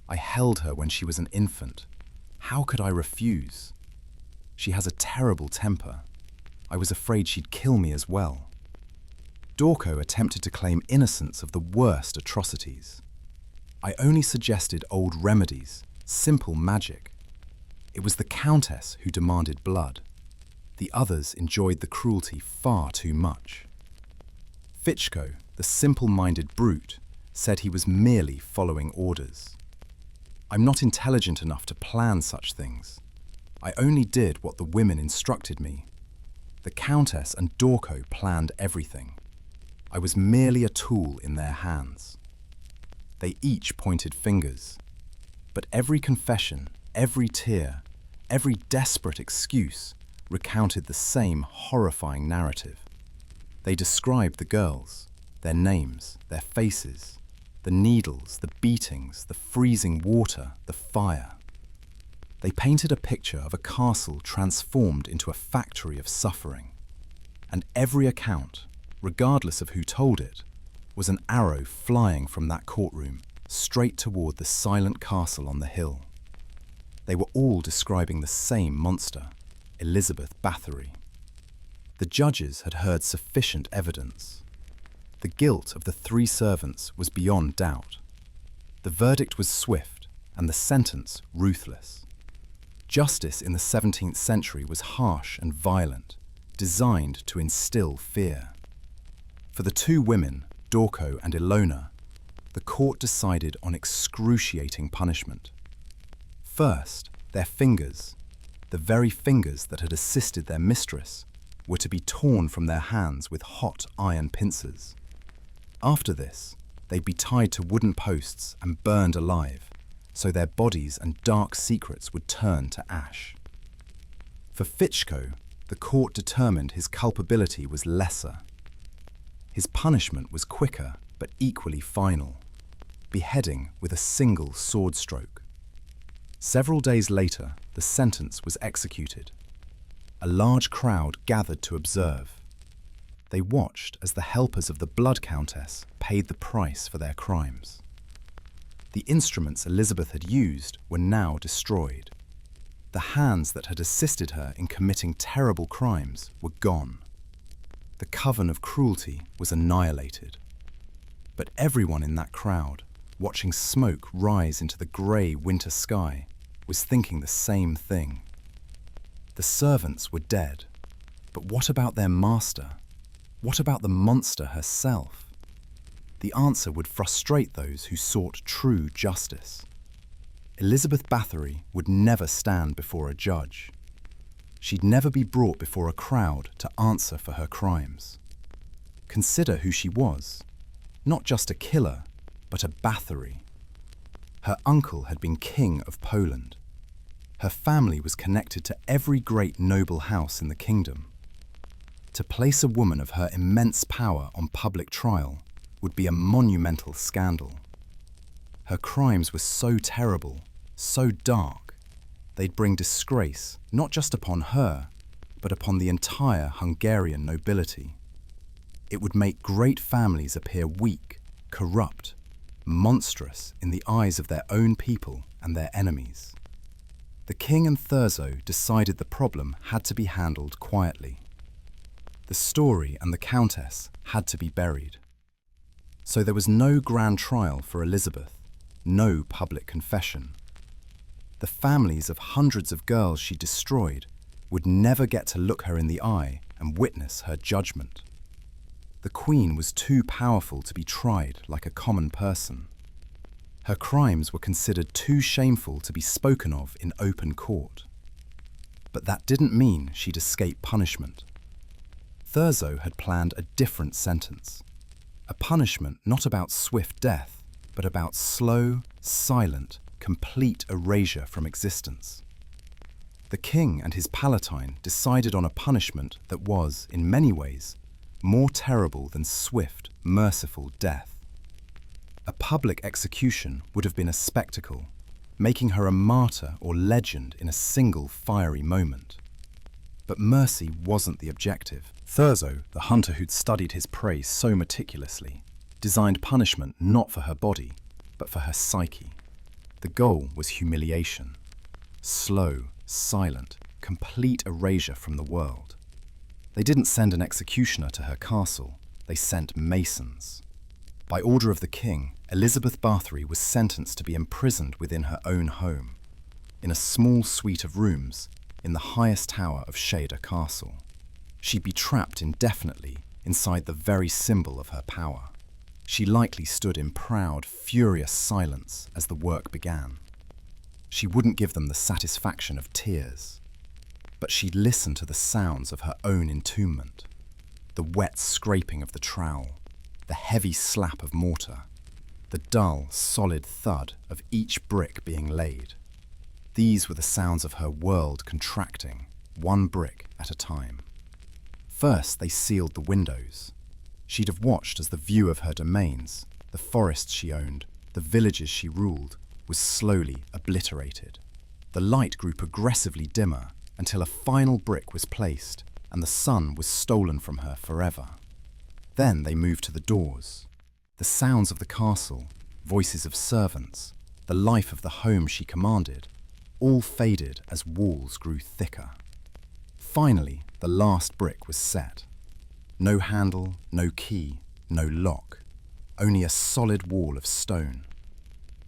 I held her when she was an infant. How could I refuse? She has a terrible temper. I was afraid she'd kill me as well. Dorko attempted to claim innocence of the worst atrocities. I only suggested old remedies, simple magic. It was the Countess who demanded blood. The others enjoyed the cruelty far too much. Fichko, the simple-minded brute, said he was merely following orders. I'm not intelligent enough to plan such things. I only did what the women instructed me. The Countess and Dorko planned everything. I was merely a tool in their hands. They each pointed fingers. But every confession, every tear, every desperate excuse recounted the same horrifying narrative. They described the girls, their names, their faces, the needles, the beatings, the freezing water, the fire. They painted a picture of a castle transformed into a factory of suffering. And every account, regardless of who told it, was an arrow flying from that courtroom straight toward the silent castle on the hill. They were all describing the same monster, Elizabeth Báthory. The judges had heard sufficient evidence. The guilt of the 3 servants was beyond doubt. The verdict was swift and the sentence ruthless. Justice in the 17th century was harsh and violent, designed to instill fear. For the 2 women, Dorko and Ilona, the court decided on excruciating punishment. First, their fingers, the very fingers that had assisted their mistress, were to be torn from their hands with hot iron pincers. After this, they'd be tied to wooden posts and burned alive, so their bodies and dark secrets would turn to ash. For Fichko, the court determined his culpability was lesser. His punishment was quicker but equally final, beheading with a single sword stroke. Several days later, the sentence was executed. A large crowd gathered to observe. They watched as the helpers of the Blood Countess paid the price for their crimes. The instruments Elizabeth had used were now destroyed. The hands that had assisted her in committing terrible crimes were gone. The coven of cruelty was annihilated. But everyone in that crowd, watching smoke rise into the grey winter sky, was thinking the same thing. The servants were dead, but what about their master? What about the monster herself? The answer would frustrate those who sought true justice. Elizabeth Báthory would never stand before a judge. She'd never be brought before a crowd to answer for her crimes. Consider who she was. Not just a killer, but a Báthory. Her uncle had been king of Poland. Her family was connected to every great noble house in the kingdom. To place a woman of her immense power on public trial would be a monumental scandal. Her crimes were so terrible, so dark, they'd bring disgrace not just upon her, but upon the entire Hungarian nobility. It would make great families appear weak, corrupt, monstrous in the eyes of their own people and their enemies. The king and Thurzo decided the problem had to be handled quietly. The story and the countess had to be buried. So there was no grand trial for Elizabeth, no public confession. The families of hundreds of girls she destroyed would never get to look her in the eye and witness her judgment. The queen was too powerful to be tried like a common person. Her crimes were considered too shameful to be spoken of in open court. But that didn't mean she'd escape punishment. Thurzo had planned a different sentence. A punishment not about swift death, but about slow, silent, complete erasure from existence. The king and his palatine decided on a punishment that was, in many ways, more terrible than swift, merciful death. A public execution would have been a spectacle, making her a martyr or legend in a single fiery moment. But mercy wasn't the objective. Thurzo, the hunter who'd studied his prey so meticulously, designed punishment not for her body, but for her psyche. The goal was humiliation. Slow, silent, complete erasure from the world. They didn't send an executioner to her castle, they sent masons. By order of the king, Elizabeth Báthory was sentenced to be imprisoned within her own home, in a small suite of rooms in the highest tower of Csejte Castle. She'd be trapped indefinitely inside the very symbol of her power. She likely stood in proud, furious silence as the work began. She wouldn't give them the satisfaction of tears, but she'd listen to the sounds of her own entombment, the wet scraping of the trowel, the heavy slap of mortar, the dull, solid thud of each brick being laid. These were the sounds of her world contracting, one brick at a time. First, they sealed the windows. She'd have watched as the view of her domains, the forests she owned, the villages she ruled, was slowly obliterated. The light grew progressively dimmer until a final brick was placed and the sun was stolen from her forever. Then they moved to the doors. The sounds of the castle, voices of servants, the life of the home she commanded, all faded as walls grew thicker. Finally, the last brick was set. No handle, no key, no lock, only a solid wall of stone.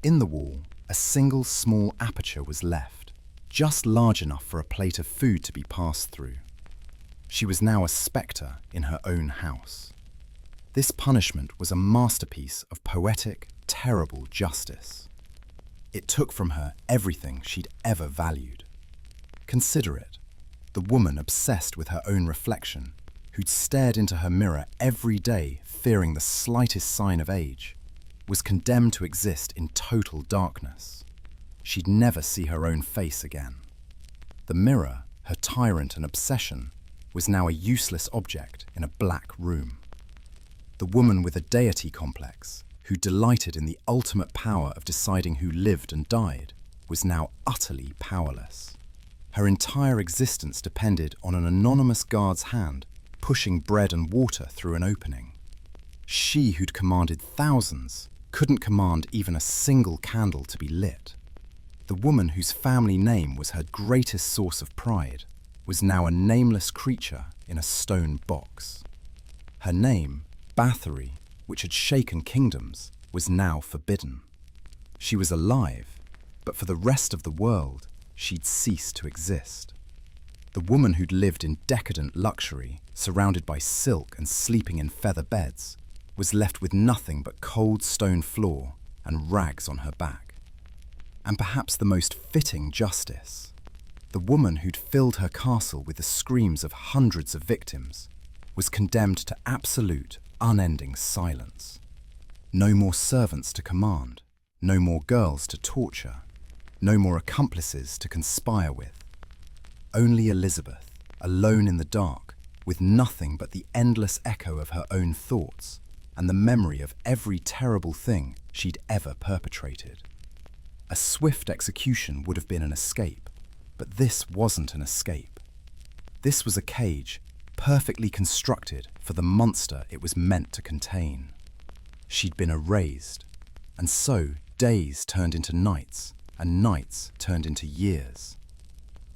In the wall, a single small aperture was left, just large enough for a plate of food to be passed through. She was now a spectre in her own house. This punishment was a masterpiece of poetic, terrible justice. It took from her everything she'd ever valued. Consider it, the woman obsessed with her own reflection, who'd stared into her mirror every day fearing the slightest sign of age, was condemned to exist in total darkness. She'd never see her own face again. The mirror, her tyrant and obsession, was now a useless object in a black room. The woman with a deity complex, who delighted in the ultimate power of deciding who lived and died, was now utterly powerless. Her entire existence depended on an anonymous guard's hand pushing bread and water through an opening. She who'd commanded thousands couldn't command even a single candle to be lit. The woman whose family name was her greatest source of pride was now a nameless creature in a stone box. Her name, Báthory, which had shaken kingdoms, was now forbidden. She was alive, but for the rest of the world, she'd ceased to exist. The woman who'd lived in decadent luxury, surrounded by silk and sleeping in feather beds, was left with nothing but cold stone floor and rags on her back. And perhaps the most fitting justice, the woman who'd filled her castle with the screams of hundreds of victims, was condemned to absolute, unending silence. No more servants to command, no more girls to torture, no more accomplices to conspire with. Only Elizabeth, alone in the dark, with nothing but the endless echo of her own thoughts and the memory of every terrible thing she'd ever perpetrated. A swift execution would have been an escape, but this wasn't an escape. This was a cage perfectly constructed for the monster it was meant to contain. She'd been erased, and so days turned into nights, and nights turned into years.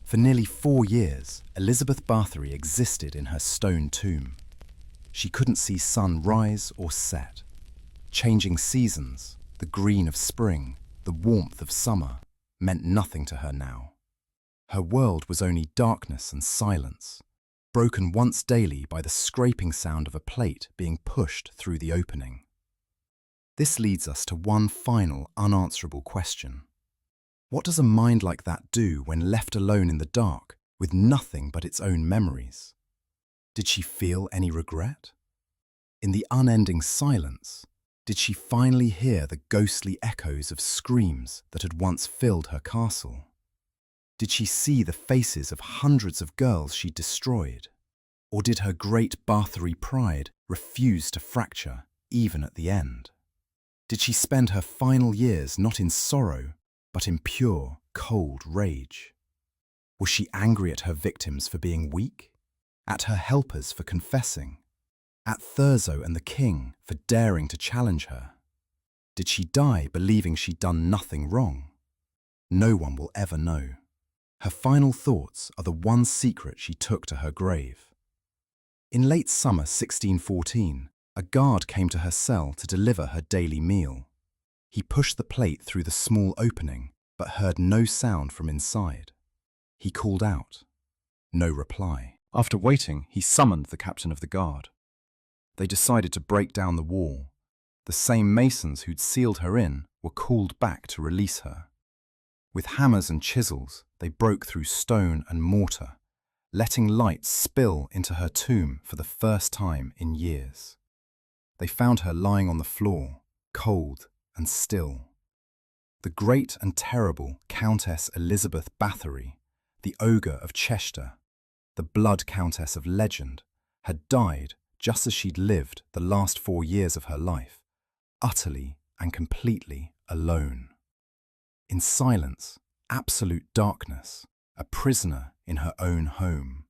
For nearly 4 years, Elizabeth Báthory existed in her stone tomb. She couldn't see sun rise or set. Changing seasons, the green of spring, the warmth of summer, meant nothing to her now. Her world was only darkness and silence, broken once daily by the scraping sound of a plate being pushed through the opening. This leads us to one final unanswerable question. What does a mind like that do when left alone in the dark with nothing but its own memories? Did she feel any regret? In the unending silence, did she finally hear the ghostly echoes of screams that had once filled her castle? Did she see the faces of hundreds of girls she'd destroyed? Or did her great Báthory pride refuse to fracture even at the end? Did she spend her final years not in sorrow, but in pure, cold rage? Was she angry at her victims for being weak? At her helpers for confessing? At Thurzo and the king for daring to challenge her? Did she die believing she'd done nothing wrong? No one will ever know. Her final thoughts are the one secret she took to her grave. In late summer 1614, a guard came to her cell to deliver her daily meal. He pushed the plate through the small opening, but heard no sound from inside. He called out. No reply. After waiting, he summoned the captain of the guard. They decided to break down the wall. The same masons who'd sealed her in were called back to release her. With hammers and chisels, they broke through stone and mortar, letting light spill into her tomb for the first time in years. They found her lying on the floor, cold and still. The great and terrible Countess Elizabeth Báthory, the ogre of Csejte, the Blood Countess of legend, had died just as she'd lived the last 4 years of her life, utterly and completely alone. In silence, absolute darkness, a prisoner in her own home.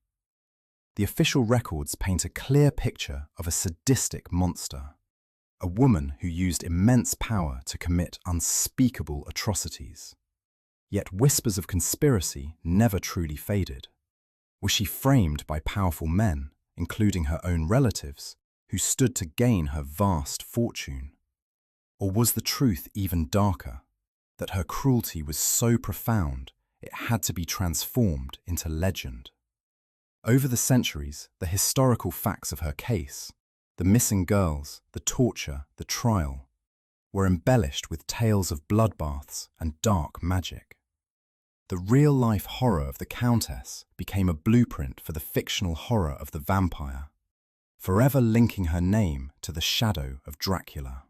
The official records paint a clear picture of a sadistic monster, a woman who used immense power to commit unspeakable atrocities. Yet whispers of conspiracy never truly faded. Was she framed by powerful men, including her own relatives, who stood to gain her vast fortune? Or was the truth even darker, that her cruelty was so profound it had to be transformed into legend? Over the centuries, the historical facts of her case, the missing girls, the torture, the trial, were embellished with tales of bloodbaths and dark magic. The real-life horror of the Countess became a blueprint for the fictional horror of the vampire, forever linking her name to the shadow of Dracula.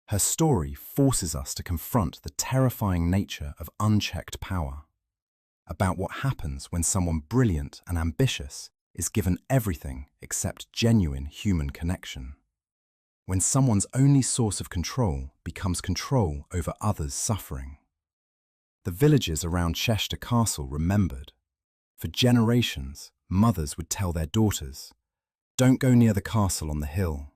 Her story forces us to confront the terrifying nature of unchecked power, about what happens when someone brilliant and ambitious is given everything except genuine human connection. When someone's only source of control becomes control over others' suffering. The villagers around Csejte Castle remembered. For generations, mothers would tell their daughters, "Don't go near the castle on the hill."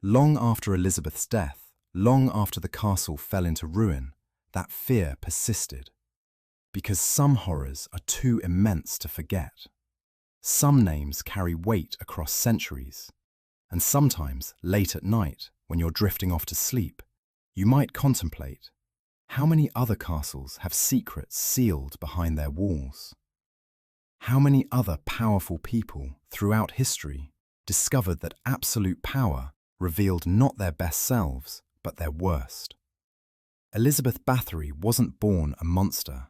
Long after Elizabeth's death, long after the castle fell into ruin, that fear persisted. Because some horrors are too immense to forget. Some names carry weight across centuries, and sometimes, late at night, when you're drifting off to sleep, you might contemplate, how many other castles have secrets sealed behind their walls? How many other powerful people throughout history discovered that absolute power revealed not their best selves, but their worst? Elizabeth Báthory wasn't born a monster.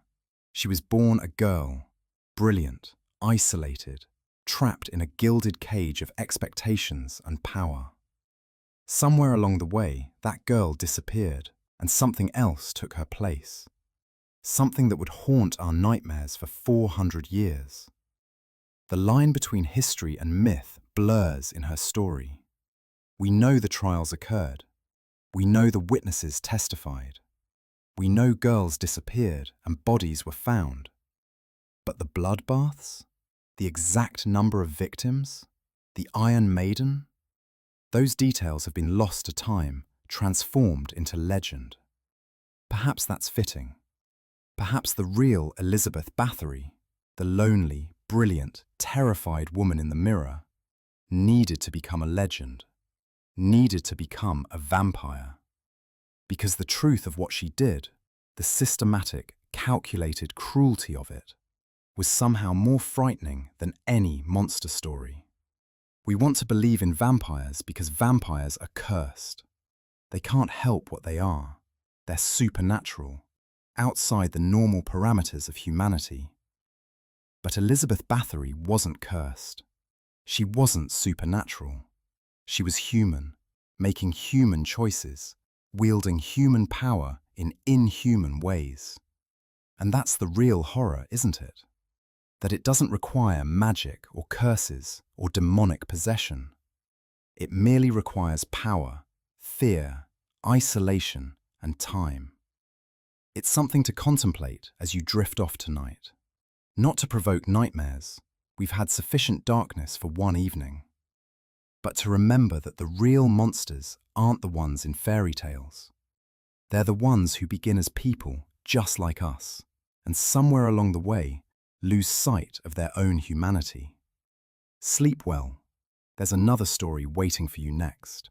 She was born a girl, brilliant, isolated, trapped in a gilded cage of expectations and power. Somewhere along the way, that girl disappeared, and something else took her place. Something that would haunt our nightmares for 400 years. The line between history and myth blurs in her story. We know the trials occurred. We know the witnesses testified. We know girls disappeared and bodies were found. But the bloodbaths? The exact number of victims? The Iron Maiden? Those details have been lost to time, transformed into legend. Perhaps that's fitting. Perhaps the real Elizabeth Báthory, the lonely, brilliant, terrified woman in the mirror, needed to become a legend, needed to become a vampire. Because the truth of what she did, the systematic, calculated cruelty of it, was somehow more frightening than any monster story. We want to believe in vampires because vampires are cursed. They can't help what they are. They're supernatural, outside the normal parameters of humanity. But Elizabeth Báthory wasn't cursed. She wasn't supernatural. She was human, making human choices, wielding human power in inhuman ways. And that's the real horror, isn't it? That it doesn't require magic or curses or demonic possession. It merely requires power, fear, isolation, and time. It's something to contemplate as you drift off tonight. Not to provoke nightmares, we've had sufficient darkness for one evening. But to remember that the real monsters aren't the ones in fairy tales. They're the ones who begin as people just like us, and somewhere along the way, lose sight of their own humanity. Sleep well. There's another story waiting for you next.